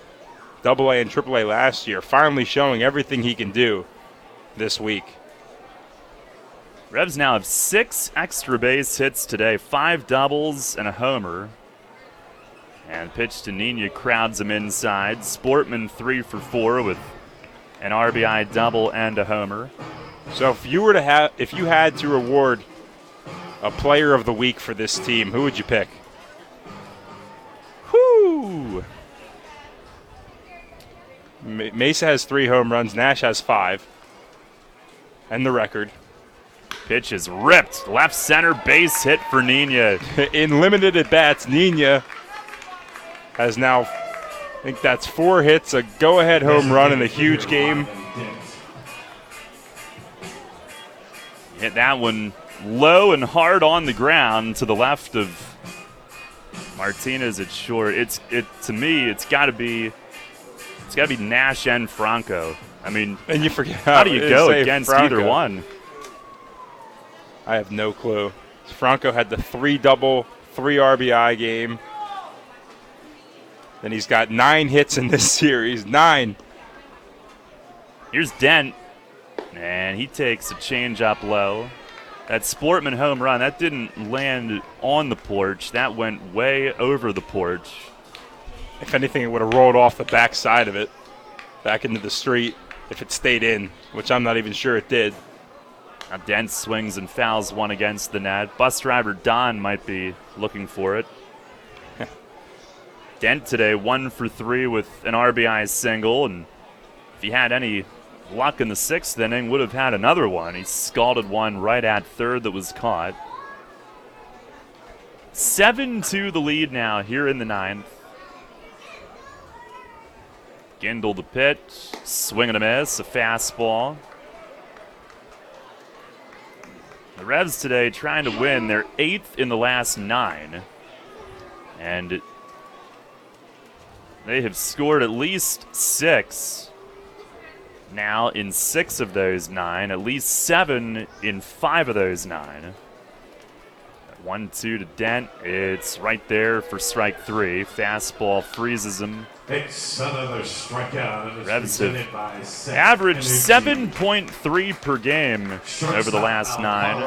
AA and AAA last year, finally showing everything he can do this week. Revs now have 6 extra base hits today, 5 doubles and a homer. And pitch to Nina crowds him inside. Sportman 3 for 4 with an RBI double and a homer. So if you had to reward a player of the week for this team, who would you pick? Whoo! Mesa has 3 home runs. Nash has 5. And the record. Pitch is ripped. Left center base hit for Nina. In limited at-bats, Nina has now, I think that's 4 hits, a go-ahead home run in a huge game. Hit that one low and hard on the ground to the left of Martinez at short. To me, it's got to be Nash and Franco. I mean, and you forget how do you go against Franco. either one? I have no clue. Franco had the 3-double, 3 RBI game. Then he's got 9 hits in this series. 9. Here's Dent, and he takes a change up low. That Sportman home run, that didn't land on the porch. That went way over the porch. If anything, it would have rolled off the back side of it, back into the street, if it stayed in, which I'm not even sure it did. Now Dent swings and fouls one against the net. Bus driver Don might be looking for it. Dent today 1 for 3 with an RBI single, and if he had any luck in the 6th inning, would have had another one. He scalded one right at third that was caught. 7-2 the lead now here in the 9th. Gindel the pitch, swing and a miss, a fastball. The Revs today trying to win. They're 8th in the last 9. And they have scored at least 6 now in 6 of those 9, at least 7 in 5 of those 9. 1-2 to Dent. It's right there for strike 3. Fastball freezes him. It's another strikeout. Revs have averaged 7.3 per game over the last 9.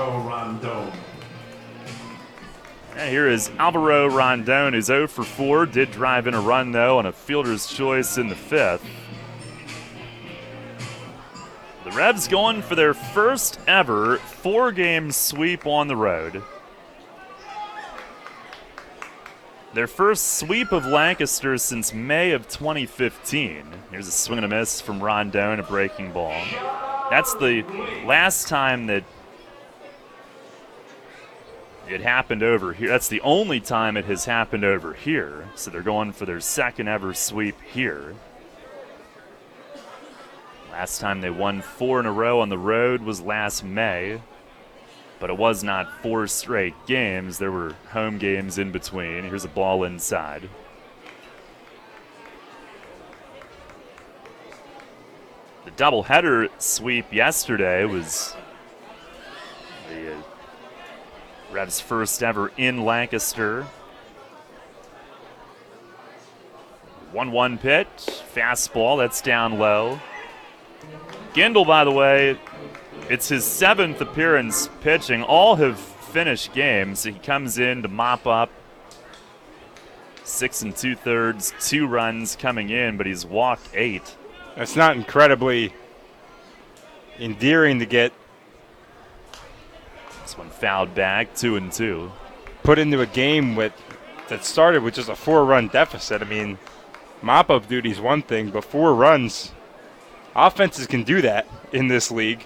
And here is Alvaro Rondon, who's 0 for 4. Did drive in a run, though, on a fielder's choice in the 5th. The Revs going for their first ever 4-game sweep on the road. Their first sweep of Lancaster since May of 2015. Here's a swing and a miss from Rondon, a breaking ball. That's the last time that it happened over here. That's the only time it has happened over here. So they're going for their second ever sweep here. Last time they won 4 in a row on the road was last May. But it was not 4 straight games. There were home games in between. Here's a ball inside. The doubleheader sweep yesterday was the Revs' first ever in Lancaster. 1-1 pitch, fastball, that's down low. Gindel, by the way, it's his 7th appearance pitching. All have finished games. He comes in to mop up. 6 2/3, 2 runs coming in, but he's walked 8. It's not incredibly endearing to get this one fouled back, 2-2. Put into a game that started with just a 4-run deficit. I mean, mop-up duty is one thing, but 4 runs, offenses can do that in this league.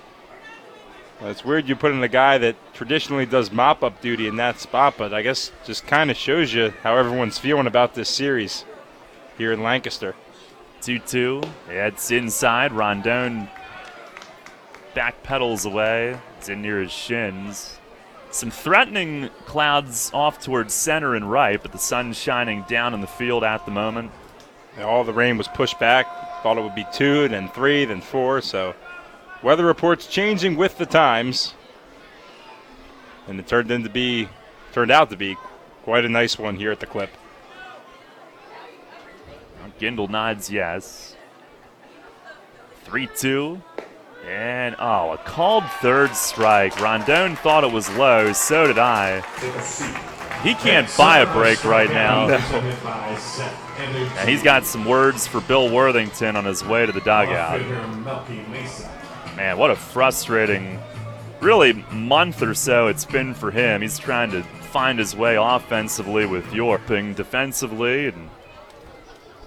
It's weird you put in a guy that traditionally does mop-up duty in that spot, but I guess just kind of shows you how everyone's feeling about this series here in Lancaster. 2-2. Yeah, it's inside. Rondon back pedals away. It's in near his shins. Some threatening clouds off towards center and right, but the sun's shining down in the field at the moment. Yeah, all the rain was pushed back. Thought it would be 2, then 3, then 4, so weather reports changing with the times. And it turned out to be quite a nice one here at the Clip. Gindel nods yes. 3-2. And, a called third strike. Rondon thought it was low, so did I. He can't buy a break right now. No. And he's got some words for Bill Worthington on his way to the dugout. Man, what a frustrating, really, month or so it's been for him. He's trying to find his way offensively with Yorping, defensively, and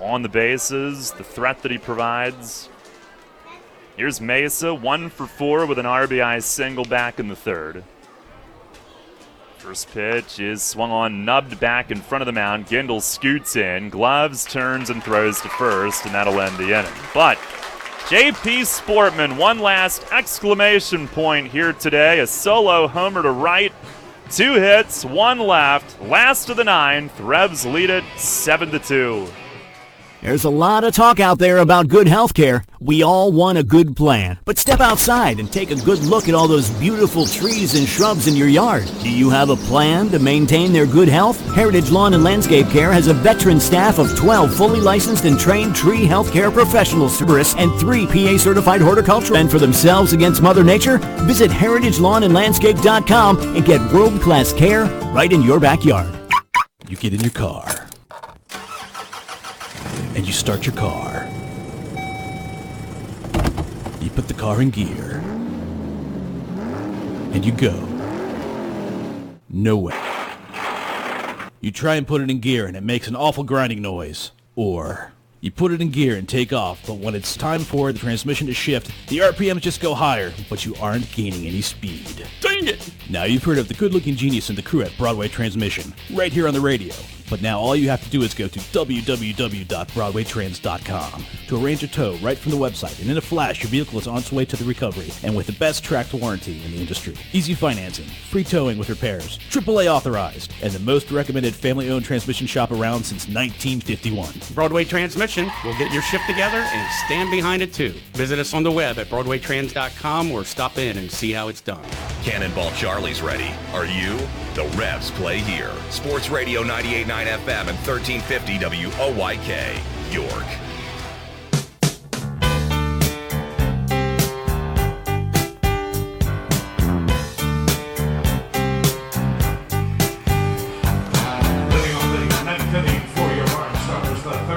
on the bases, the threat that he provides. Here's Mesa, 1 for 4 with an RBI single back in the 3rd. First pitch is swung on, nubbed back in front of the mound. Gindel scoots in, gloves, turns, and throws to first, and that'll end the inning. But J.P. Sportman, one last exclamation point here today. A solo homer to right, 2 hits, 1 left. Last of the 9th, Revs lead it 7-2. There's a lot of talk out there about good health care. We all want a good plan. But step outside and take a good look at all those beautiful trees and shrubs in your yard. Do you have a plan to maintain their good health? Heritage Lawn and Landscape Care has a veteran staff of 12 fully licensed and trained tree health care professionals and 3 PA-certified horticultural. And for themselves against Mother Nature, visit heritagelawnandlandscape.com and get world-class care right in your backyard. You get in your car. And you start your car. You put the car in gear. And you go. Nowhere. You try and put it in gear and it makes an awful grinding noise. Or you put it in gear and take off, but when it's time for the transmission to shift, the RPMs just go higher, but you aren't gaining any speed. Dang it! Now you've heard of the good-looking genius and the crew at Broadway Transmission, right here on the radio. But now all you have to do is go to www.broadwaytrans.com to arrange a tow right from the website, and in a flash, your vehicle is on its way to the recovery, and with the best tracked warranty in the industry. Easy financing, free towing with repairs, AAA authorized, and the most recommended family-owned transmission shop around since 1951. Broadway Transmission will get your ship together and stand behind it too. Visit us on the web at broadwaytrans.com or stop in and see how it's done. Cannonball Charlie's ready. Are you? The Revs play here. Sports Radio 98.9 FM and 1350 WOYK, York.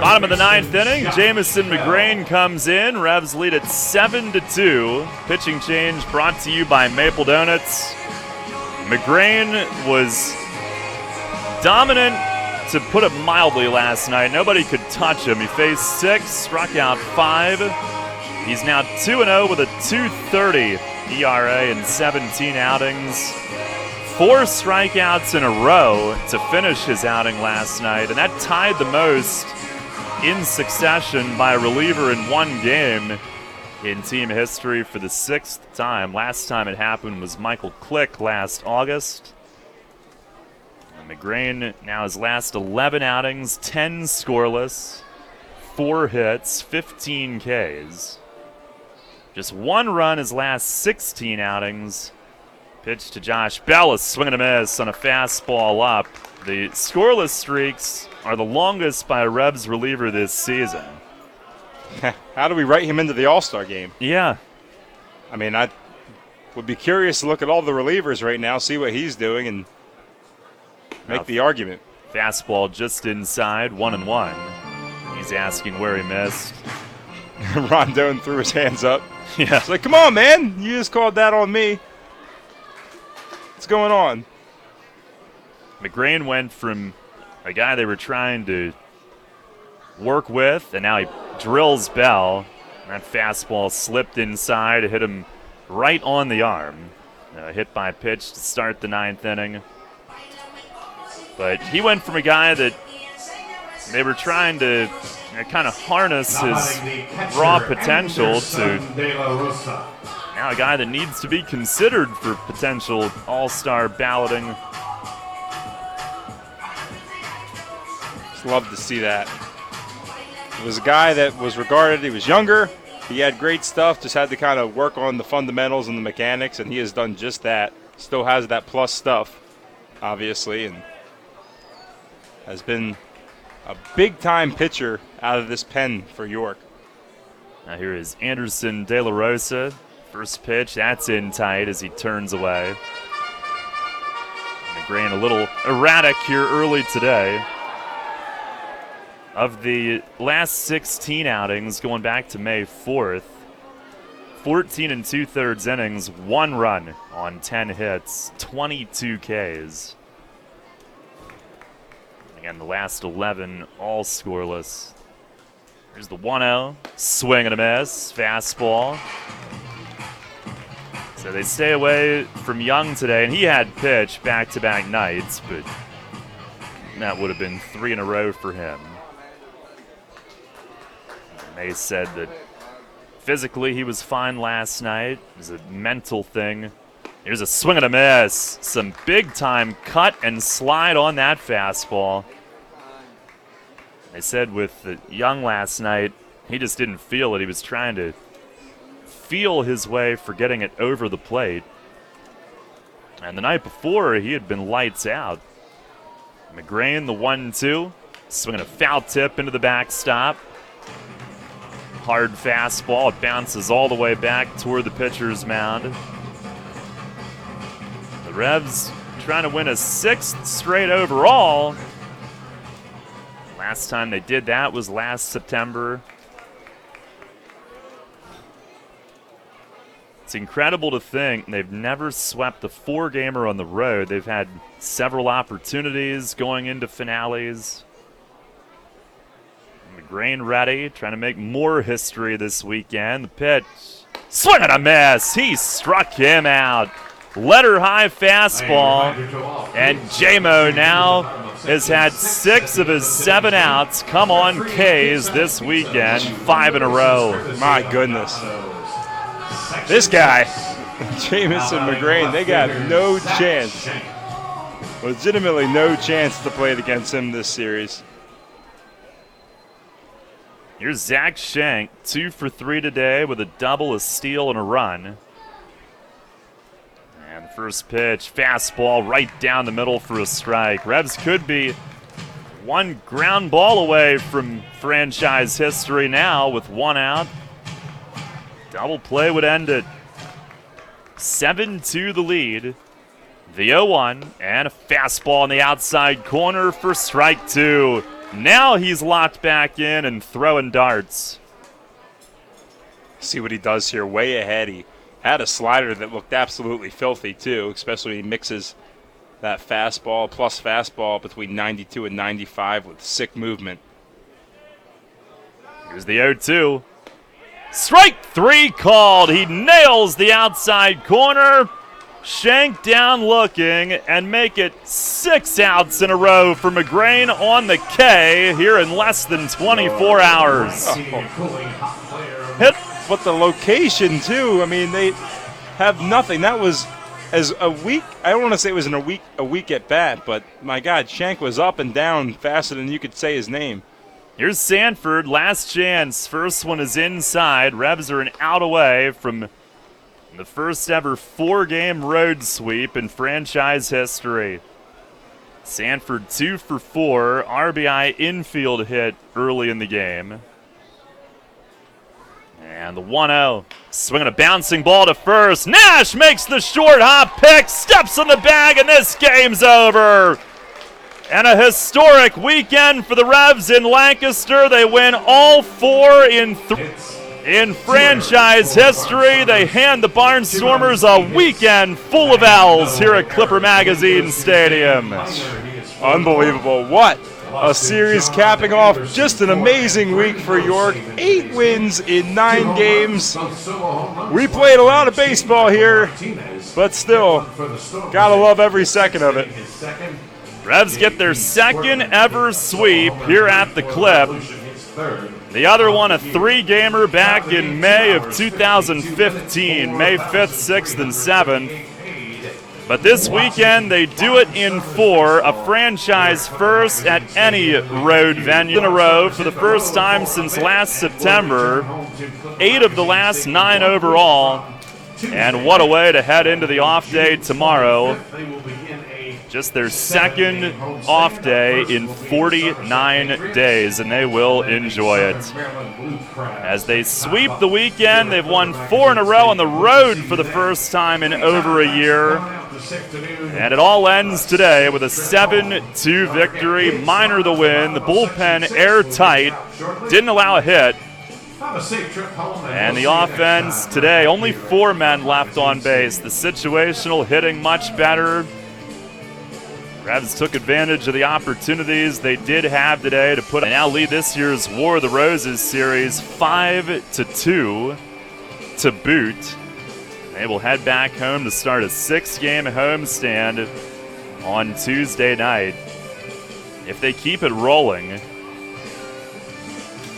Bottom of the ninth inning, Jamison McGrain comes in. Revs lead at 7-2. Pitching change brought to you by Maple Donuts. McGrain was dominant, to put it mildly, last night. Nobody could touch him. He faced 6, struck out 5. He's now 2-0 with a 2.30 ERA in 17 outings. 4 strikeouts in a row to finish his outing last night, and that tied the most in succession by a reliever in one game in team history for the 6th time. Last time it happened was Michael Click last August. And McGrain now his last 11 outings, 10 scoreless, 4 hits, 15 Ks. Just 1 run his last 16 outings. Pitch to Josh Bell, a swing and a miss on a fastball up. The scoreless streaks are the longest by a Revs reliever this season. How do we write him into the All-Star game? Yeah. I mean, I would be curious to look at all the relievers right now, see what he's doing, and make the argument. Fastball just inside, 1-1. He's asking where he missed. Rondon threw his hands up. Yeah. It's like, come on, man. You just called that on me. What's going on? McGrain went from a guy they were trying to work with, and now he drills Bell. That fastball slipped inside, hit him right on the arm. Hit by pitch to start the 9th inning. But he went from a guy that they were trying to kind of harness his raw potential to now a guy that needs to be considered for potential all-star balloting. Just love to see that. It was a guy that was regarded, he was younger, he had great stuff, just had to kind of work on the fundamentals and the mechanics, and he has done just that. Still has that plus stuff, obviously, and has been a big-time pitcher out of this pen for York. Now here is Anderson De La Rosa. First pitch, that's in tight as he turns away. McGrain a little erratic here early today. Of the last 16 outings going back to May 4th, 14 2/3 innings, 1 run on 10 hits, 22 Ks. Again, the last 11 all scoreless. Here's the 1-0, swing and a miss, fastball. So they stay away from Young today, and he had pitched back-to-back nights, but that would have been 3 in a row for him. May said that physically he was fine last night. It was a mental thing. Here's a swing and a miss. Some big-time cut and slide on that fastball. They said with Young last night, he just didn't feel it. He was trying to feel his way for getting it over the plate. And the night before, he had been lights out. McGrain, the 1-2, swinging a foul tip into the backstop. Hard fastball. It bounces all the way back toward the pitcher's mound. The Revs trying to win a 6th straight overall. Last time they did that was last September. It's incredible to think they've never swept a 4-gamer on the road. They've had several opportunities going into finales. McGrain ready, trying to make more history this weekend. The pitch, swing and a miss. He struck him out. Letter high fastball, and J-Mo now has had 6 of his 7 outs come on K's this weekend, 5 in a row. My goodness. This guy, Jamison McGrain, they got no chance. Legitimately no chance to play against him this series. Here's Zach Schenk, 2 for 3 today with a double, a steal, and a run. And the first pitch, fastball right down the middle for a strike. Revs could be 1 ground ball away from franchise history now with 1 out. Double play would end it. 7-2 the lead. The 0-1 and a fastball on the outside corner for strike 2. Now he's locked back in and throwing darts. See what he does here, way ahead. He had a slider that looked absolutely filthy too, especially when he mixes that fastball plus fastball between 92 and 95 with sick movement. Here's the 0-2. Strike 3 called. He nails the outside corner. Schenk down looking and make it 6 outs in a row for McGrain on the K here in less than 24 hours. Hit, but the location too. I mean, they have nothing. That was as a weak. I don't want to say it was a weak at bat, but my God, Schenk was up and down faster than you could say his name. Here's Sanford, last chance. First one is inside. Revs are an out away from the first ever 4-game road sweep in franchise history. Sanford 2 for 4, RBI infield hit early in the game. And the 1-0, swinging a bouncing ball to first. Nash makes the short hop pick, steps on the bag, and this game's over. And a historic weekend for the Revs in Lancaster. They win all 4 in franchise history. They hand the Barnstormers a weekend full of L's here at Clipper Magazine Stadium. Unbelievable. What a series capping off just an amazing week for York. 8 wins in 9 games. We played a lot of baseball here, but still, gotta love every second of it. Revs get their 2nd ever sweep here at the Clip. The other one, a 3-gamer back in May of 2015, May 5th, 6th, and 7th. But this weekend, they do it in 4, a franchise first at any road venue in a row for the first time since last September. 8 of the last 9 overall. And what a way to head into the off day tomorrow. Just their 2nd off day in 49 days, and they will enjoy it. As they sweep the weekend, they've won 4 in a row on the road for the first time in over a year. And it all ends today with a 7-2 victory. Minor the win. The bullpen airtight. Didn't allow a hit. And the offense today, only 4 men left on base. The situational hitting much better. Revs took advantage of the opportunities they did have today to put and now lead this year's War of the Roses series 5-2 to boot. They will head back home to start a 6-game homestand on Tuesday night. If they keep it rolling,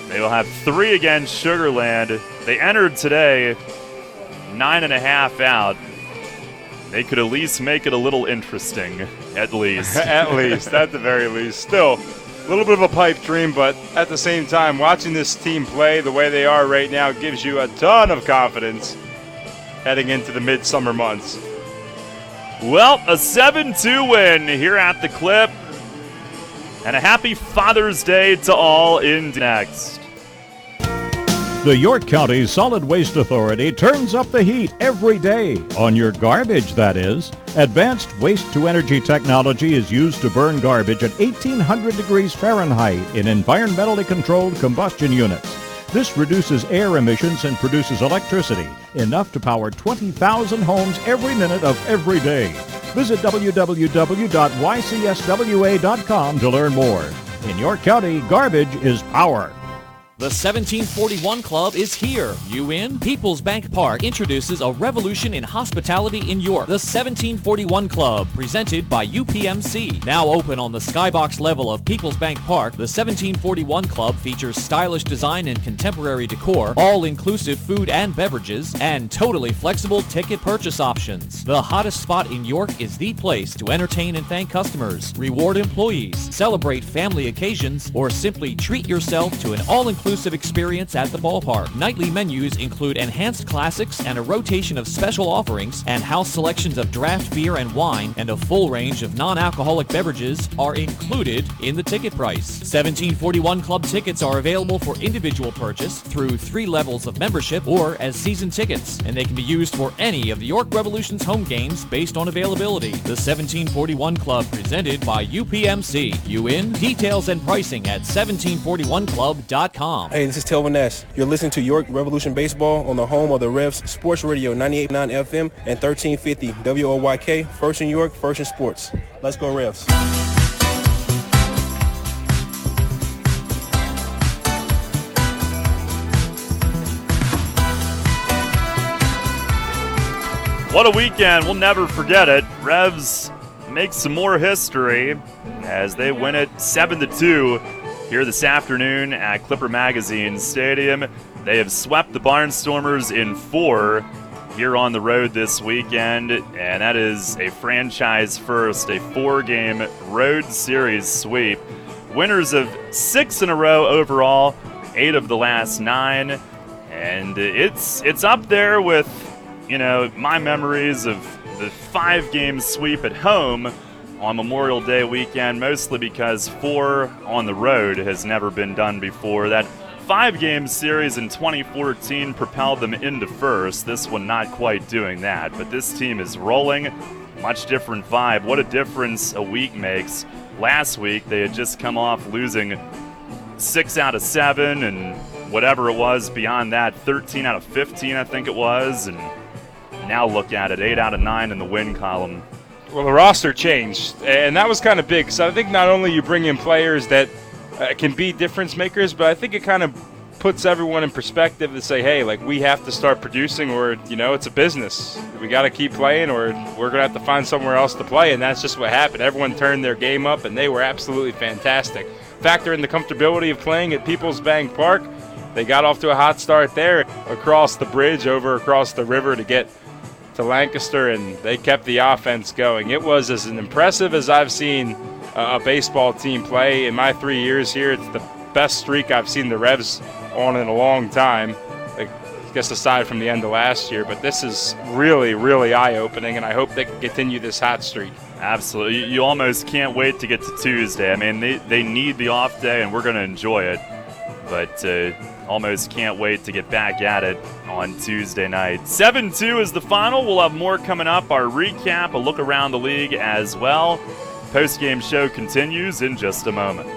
they will have 3 against Sugar Land. They entered today 9.5 out. They could at least make it a little interesting, at least. At least, at the very least. Still, A little bit of a pipe dream, but at the same time, watching this team play the way they are right now gives you a ton of confidence heading into the midsummer months. Well, a 7-2 win here at the Clip. And a happy Father's Day to all in next. The York County Solid Waste Authority turns up the heat every day, on your garbage, that is. Advanced waste-to-energy technology is used to burn garbage at 1,800 degrees Fahrenheit in environmentally controlled combustion units. This reduces air emissions and produces electricity, enough to power 20,000 homes every minute of every day. Visit www.ycswa.com to learn more. In York County, garbage is power. The 1741 Club is here. You in? People's Bank Park introduces a revolution in hospitality in York. The 1741 Club, presented by UPMC. Now open on the skybox level of People's Bank Park, the 1741 Club features stylish design and contemporary decor, all-inclusive food and beverages, and totally flexible ticket purchase options. The hottest spot in York is the place to entertain and thank customers, reward employees, celebrate family occasions, or simply treat yourself to an all-inclusive experience at the ballpark. Nightly menus include enhanced classics and a rotation of special offerings, and house selections of draft beer and wine and a full range of non-alcoholic beverages are included in the ticket price. 1741 Club tickets are available for individual purchase through 3 levels of membership or as season tickets, and they can be used for any of the York Revolution's home games based on availability. The 1741 Club, presented by UPMC. You in? Details and pricing at 1741club.com. Hey, this is Telvin Nash. You're listening to York Revolution Baseball on the home of the Revs Sports Radio 98.9 FM and 1350 WOYK. First in York, first in sports. Let's go Revs. What a weekend. We'll never forget it. Revs make some more history as they win it 7-2 here this afternoon at Clipper Magazine Stadium. They have swept the Barnstormers in 4 here on the road this weekend, and that is a franchise first, a 4-game road series sweep. Winners of 6 in a row overall, 8 of the last 9, and it's up there with, you know, my memories of the 5-game sweep at home on Memorial Day weekend, mostly because 4 on the road has never been done before. That 5-game series in 2014 propelled them into first. This one not quite doing that, but this team is rolling. Much different vibe. What a difference a week makes. Last week, they had just come off losing 6 out of 7, and whatever it was beyond that, 13 out of 15, I think it was, and now look at it, 8 out of 9 in the win column. Well, the roster changed, and that was kind of big. So I think not only you bring in players that can be difference makers, but I think it kind of puts everyone in perspective to say, hey, like, we have to start producing, or, you know, it's a business. We got to keep playing, or we're going to have to find somewhere else to play, and that's just what happened. Everyone turned their game up, and they were absolutely fantastic. Factor in the comfortability of playing at People's Bank Park. They got off to a hot start there, across the bridge, over across the river to get to Lancaster, and they kept the offense going. It was as impressive as I've seen a baseball team play in my 3 years here. It's the best streak I've seen the Revs on in a long time, I guess aside from the end of last year, but this is really, really eye-opening, and I hope they can continue this hot streak. Absolutely. You almost can't wait to get to Tuesday. I mean, they need the off day, and we're going to enjoy it, but almost can't wait to get back at it on Tuesday night. 7-2 is the final. We'll have more coming up. Our recap, a look around the league as well. Post-game show continues in just a moment.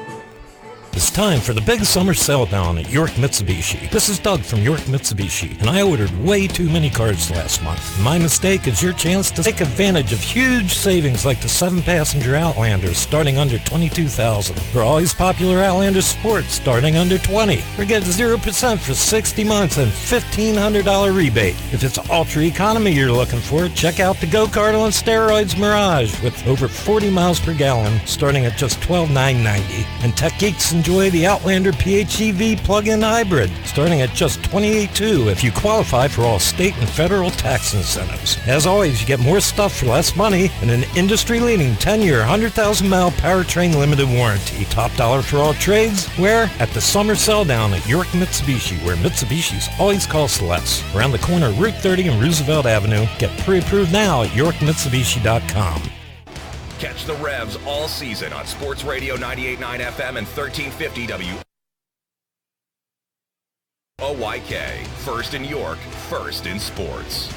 It's time for the big summer sale down at York Mitsubishi. This is Doug from York Mitsubishi, and I ordered way too many cards last month. My mistake is your chance to take advantage of huge savings like the 7-passenger Outlanders starting under $22,000. For always popular Outlander Sports starting under $20,000. Or get 0% for 60 months and $1,500 rebate. If it's ultra economy you're looking for, check out the Go-Kart on Steroids Mirage with over 40 miles per gallon starting at just $12,990. And Tech Geeks and enjoy the Outlander PHEV plug-in hybrid, starting at just $28,200 if you qualify for all state and federal tax incentives. As always, you get more stuff for less money and an industry-leading 10-year, 100,000-mile powertrain limited warranty. Top dollar for all trades? Where? At the summer sell down at York Mitsubishi, where Mitsubishi's always cost less. Around the corner, Route 30 and Roosevelt Avenue. Get pre-approved now at YorkMitsubishi.com. Catch the Revs all season on Sports Radio 98.9 FM and 1350 WOYK. First in York, first in sports.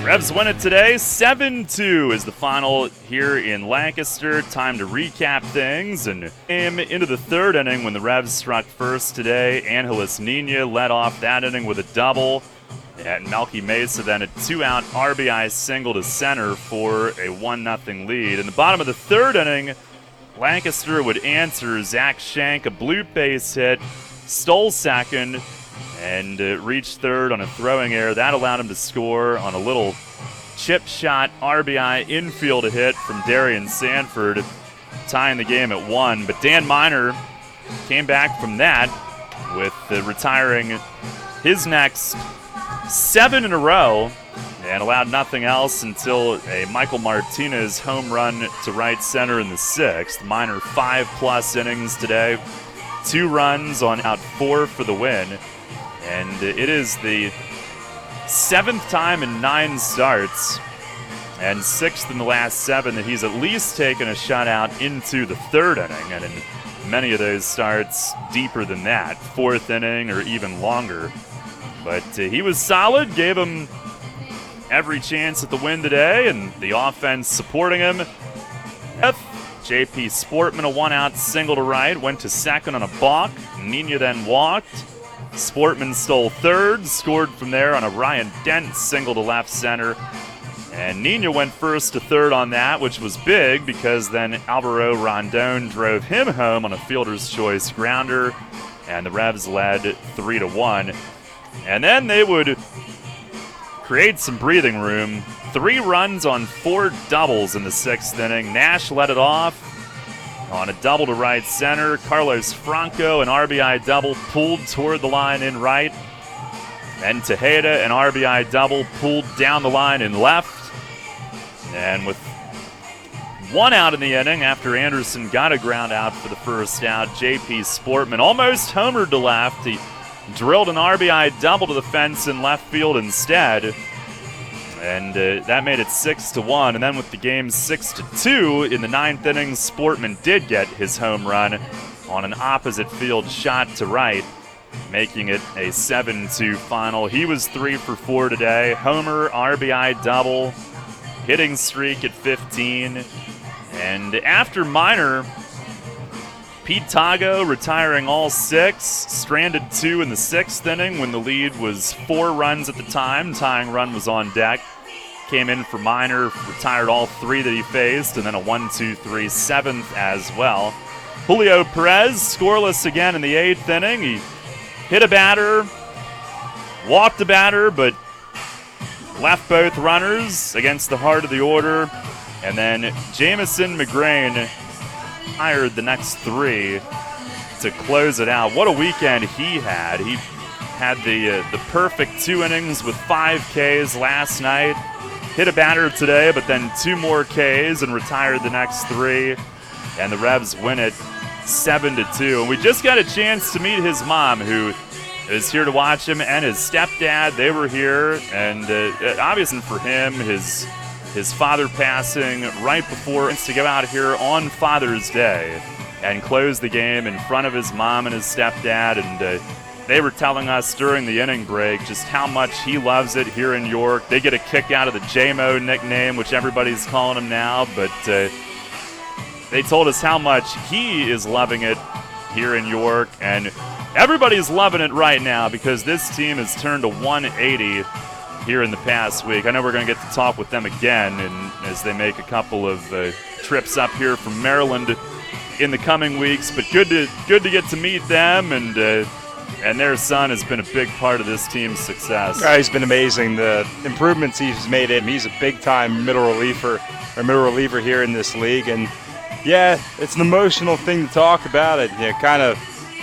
Revs win it today. 7-2 is the final here in Lancaster. Time to recap things and came into the third inning when the Revs struck first today. Angeles Nina led off that inning with a double. And Melky Mesa then a 2-out RBI single to center for a 1-0 lead. In the bottom of the third inning, Lancaster would answer. Zach Shank, a blue base hit, stole second, and reached third on a throwing error. That allowed him to score on a little chip shot RBI infield hit from Darian Sanford, tying the game at 1. But Dan Miner came back from that with retiring his next 7 in a row and allowed nothing else until a Michael Martinez home run to right center in the 6th. Miner 5+ innings today, 2 runs on out 4 for the win. And it is the 7th time in 9 starts and 6th in the last 7 that he's at least taken a shutout into the third inning. And in many of those starts, deeper than that, 4th inning or even longer. But he was solid, gave him every chance at the win today, and the offense supporting him. J.P. Sportman, a 1-out single to right, went to second on a balk. Nina then walked. Sportman stole third, scored from there on a Ryan Dent single to left center. And Nina went first to third on that, which was big because then Alvaro Rondon drove him home on a fielder's choice grounder, and the Revs led 3-1. And then they would create some breathing room. 3 runs on 4 doubles in the 6th inning. Nash led it off on a double to right center. Carlos Franco, an RBI double, pulled toward the line in right. Then Tejeda, an RBI double, pulled down the line in left. And with 1 out in the inning after Anderson got a ground out for the first out, J.P. Sportman almost homered to left. He drilled an RBI double to the fence in left field instead. And that made it 6-1. And then with the game 6-2 in the 9th inning, Sportman did get his home run on an opposite field shot to right, making it a 7-2 final. He was 3 for 4 today. Homer, RBI double, hitting streak at 15. And after Miner, Pete Tago retiring all 6, stranded 2 in the 6th inning when the lead was 4 runs at the time. Tying run was on deck. Came in for Miner, retired all 3 that he faced, and then a 1-2-3 7th as well. Julio Perez scoreless again in the 8th inning. He hit a batter, walked a batter, but left both runners against the heart of the order. And then Jamison McGrain hired the next 3 to close it out. What a weekend he had. He had the perfect 2 innings with 5 Ks last night. Hit a batter today, but then 2 more Ks and retired the next 3. And the Revs win it 7-2. And we just got a chance to meet his mom, who is here to watch him, and his stepdad. They were here, and obviously for him, his father passing right before to go out here on Father's Day and close the game in front of his mom and his stepdad. And they were telling us during the inning break just how much he loves it here in York. They get a kick out of the J-Mo nickname, which everybody's calling him now, but they told us how much he is loving it here in York. And everybody's loving it right now because this team has turned a 180 here in the past week. I know we're going to get to talk with them again and as they make a couple of trips up here from Maryland in the coming weeks, but good to get to meet them, and their son has been a big part of this team's success. He's been amazing. The improvements he's made him. He's a big-time middle reliever here in this league, and yeah, it's an emotional thing to talk about. It kind of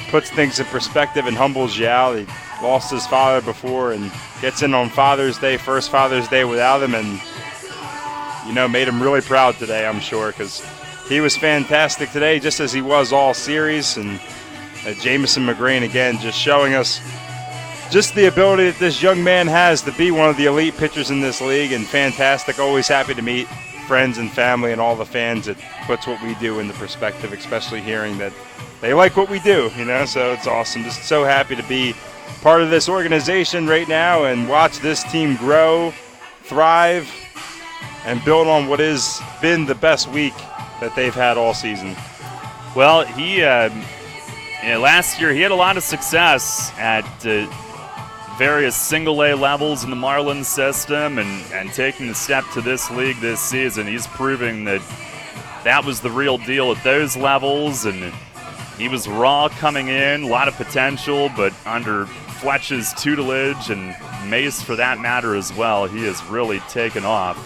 puts things in perspective and humbles you out. He lost his father before and gets in on Father's Day, first Father's Day without him, and made him really proud today, I'm sure, because he was fantastic today, just as he was all series. And Jamison McGrane, again, just showing us just the ability that this young man has to be one of the elite pitchers in this league, and fantastic. Always happy to meet friends and family and all the fans. It puts what we do into perspective, especially hearing that they like what we do, so it's awesome. Just so happy to be part of this organization right now and watch this team grow, thrive, and build on what has been the best week that they've had all season. Well, he last year he had a lot of success at various single-A levels in the Marlins system, and taking the step to this league this season. He's proving that was the real deal at those levels, and he was raw coming in, a lot of potential, but under Fletch's tutelage, and Mace for that matter as well, he has really taken off.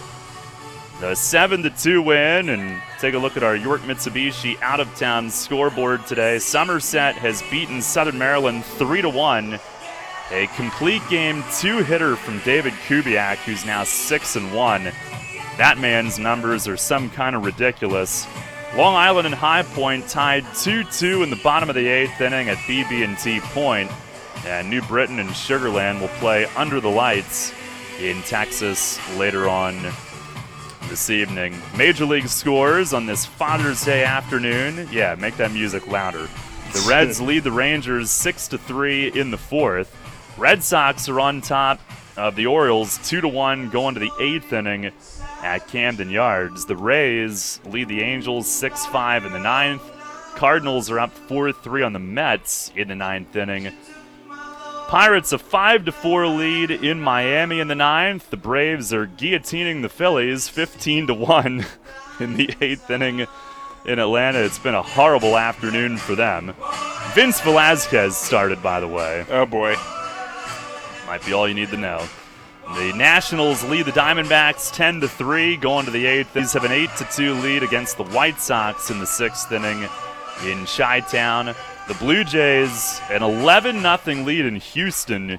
The 7-2 win, and take a look at our York Mitsubishi out-of-town scoreboard today. Somerset has beaten Southern Maryland 3-1. A complete game 2-hitter from David Kubiak, who's now 6-1. That man's numbers are some kind of ridiculous. Long Island and High Point tied 2-2 in the bottom of the 8th inning at BB&T Point. And New Britain and Sugar Land will play under the lights in Texas later on this evening. Major League scores on this Father's Day afternoon. Yeah, make that music louder. The Reds lead the Rangers 6-3 in the 4th. Red Sox are on top of the Orioles 2-1 going to the 8th inning at Camden Yards. The Rays lead the Angels 6-5 in the 9th. Cardinals are up 4-3 on the Mets in the 9th inning. Pirates a 5-4 lead in Miami in the 9th. The Braves are guillotining the Phillies 15-1 in the 8th inning in Atlanta. It's been a horrible afternoon for them. Vince Velasquez started, by the way. Oh boy. Might be all you need to know. The Nationals lead the Diamondbacks 10-3 going to the 8th. These have an 8-2 lead against the White Sox in the 6th inning in Chi-Town. The Blue Jays, an 11-0 lead in Houston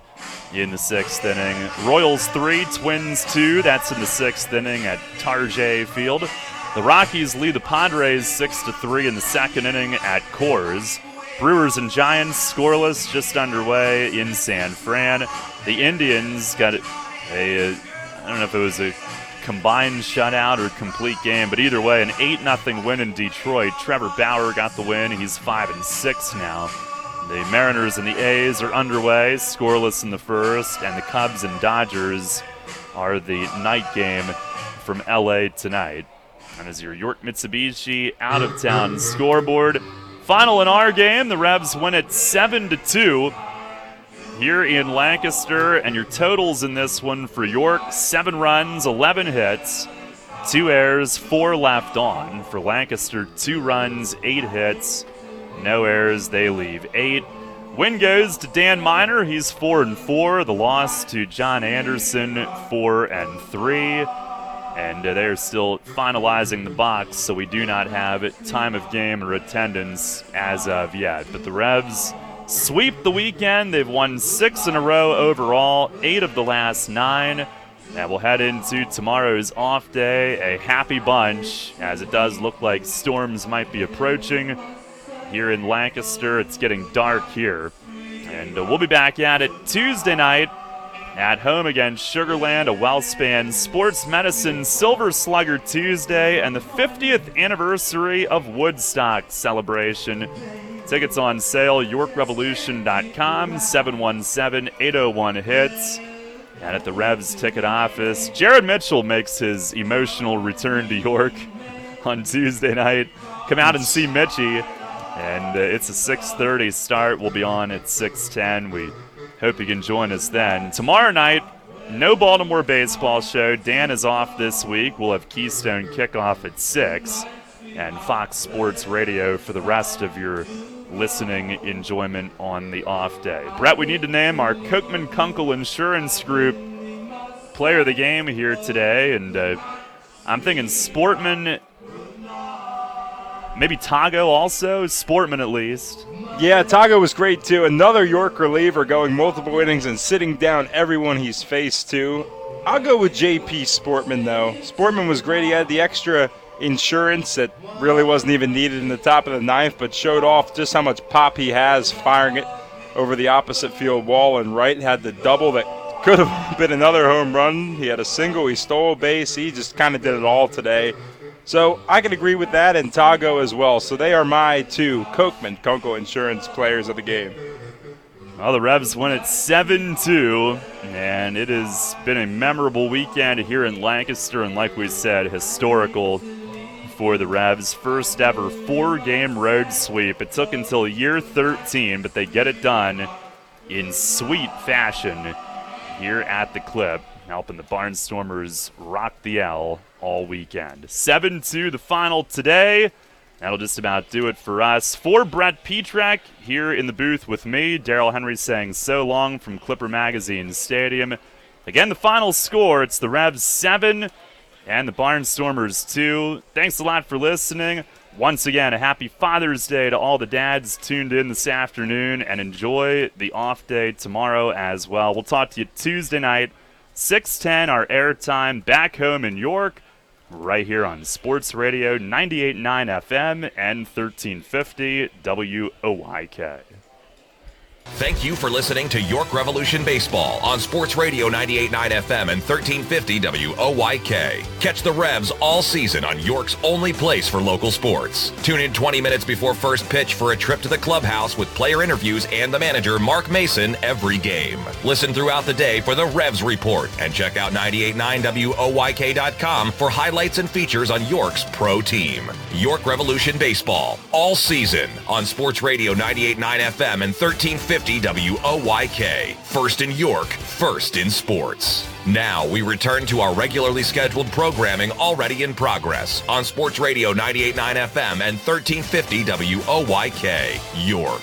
in the 6th inning. Royals 3, Twins 2. That's in the 6th inning at Tarjay Field. The Rockies lead the Padres 6-3 in the 2nd inning at Coors. Brewers and Giants scoreless, just underway in San Fran. The Indians got I don't know if it was a combined shutout or complete game, but either way, an 8-0 win in Detroit. Trevor Bauer got the win. He's 5-6 now. The Mariners and the A's are underway, scoreless in the 1st, and the Cubs and Dodgers are the night game from LA tonight. And as your York Mitsubishi out-of-town scoreboard, final in our game, the Revs win it 7-2 here in Lancaster, and your totals in this one for York: 7 runs, 11 hits, 2 errors, 4 left on. For Lancaster, 2 runs, 8 hits, no errors. They leave 8. Win goes to Dan Miner. He's 4-4. The loss to John Anderson, 4-3. And they're still finalizing the box, so we do not have time of game or attendance as of yet. But the Revs sweep the weekend. They've won 6 in a row overall, 8 of the last 9. And we'll head into tomorrow's off day, a happy bunch, as it does look like storms might be approaching here in Lancaster. It's getting dark here. And we'll be back at it Tuesday night at home against Sugar Land, a WellSpan Sports Medicine Silver Slugger Tuesday, and the 50th anniversary of Woodstock celebration. Tickets on sale, YorkRevolution.com, 717-801-HITS. And at the Revs ticket office, Jared Mitchell makes his emotional return to York on Tuesday night. Come out and see Mitchie. And it's a 6:30 start. We'll be on at 6:10. We hope you can join us then. Tomorrow night, no Baltimore baseball show. Dan is off this week. We'll have Keystone kickoff at 6. and Fox Sports Radio for the rest of your listening enjoyment on the off day. Brett, we need to name our Kochman Kunkel Insurance Group player of the game here today, and I'm thinking Sportman, maybe Tago also, Sportman at least. Yeah, Tago was great too. Another York reliever going multiple innings and sitting down everyone he's faced too. I'll go with JP Sportman though. Sportman was great. He had the extra insurance that really wasn't even needed in the top of the ninth, but showed off just how much pop he has firing it over the opposite field wall and right. Had the double that could have been another home run. He had a single, he stole a base. He just kind of did it all today. So I can agree with that, and Tago as well. So they are my two Kochman Kunkel Insurance players of the game. Well, the Revs win it 7-2, and it has been a memorable weekend here in Lancaster, and like we said, historical for the Revs. First ever 4-game road sweep. It took until year 13, but they get it done in sweet fashion here at the Clip, helping the Barnstormers rock the L all weekend. 7-2 the final today. That'll just about do it for us. For Brett Petrak here in the booth with me, Daryl Henry saying so long from Clipper Magazine Stadium. Again, the final score, it's the Revs 7 and the Barnstormers 2. Thanks a lot for listening. Once again, a happy Father's Day to all the dads tuned in this afternoon, and enjoy the off day tomorrow as well. We'll talk to you Tuesday night, 6:10, our airtime back home in York, right here on Sports Radio 98.9 FM and 1350 WOYK. Thank you for listening to York Revolution Baseball on Sports Radio 98.9 FM and 1350 WOYK. Catch the Revs all season on York's only place for local sports. Tune in 20 minutes before first pitch for a trip to the clubhouse with player interviews and the manager, Mark Mason, every game. Listen throughout the day for the Revs Report and check out 98.9 WOYK.com for highlights and features on York's pro team. York Revolution Baseball all season on Sports Radio 98.9 FM and 1350 WOYK. First in York, first in sports. Now we return to our regularly scheduled programming already in progress on Sports Radio 98.9 FM and 1350 WOYK, York.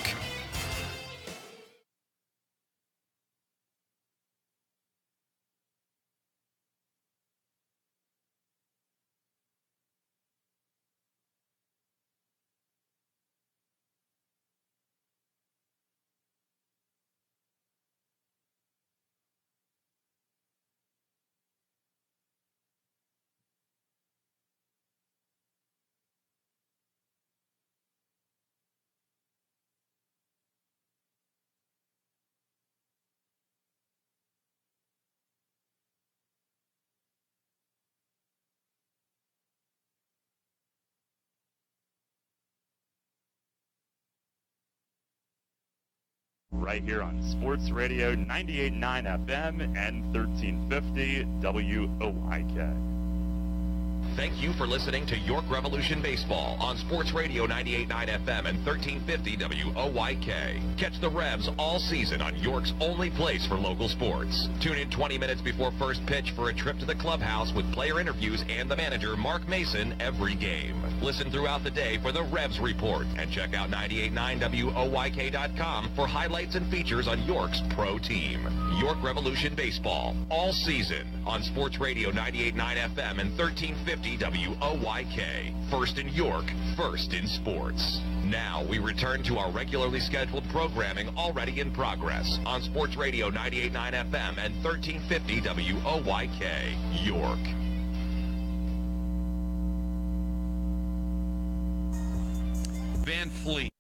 Right here on Sports Radio 98.9 FM and 1350 WOYK. Thank you for listening to York Revolution Baseball on Sports Radio 98.9 FM and 1350 WOYK. Catch the Revs all season on York's only place for local sports. Tune in 20 minutes before first pitch for a trip to the clubhouse with player interviews and the manager, Mark Mason, every game. Listen throughout the day for the Revs Report and check out 98.9 WOYK.com for highlights and features on York's pro team. York Revolution Baseball all season on Sports Radio 98.9 FM and 1350 WOYK. First in York, first in sports. Now we return to our regularly scheduled programming already in progress on Sports Radio 98.9 FM and 1350 WOYK, York. Van Fleet.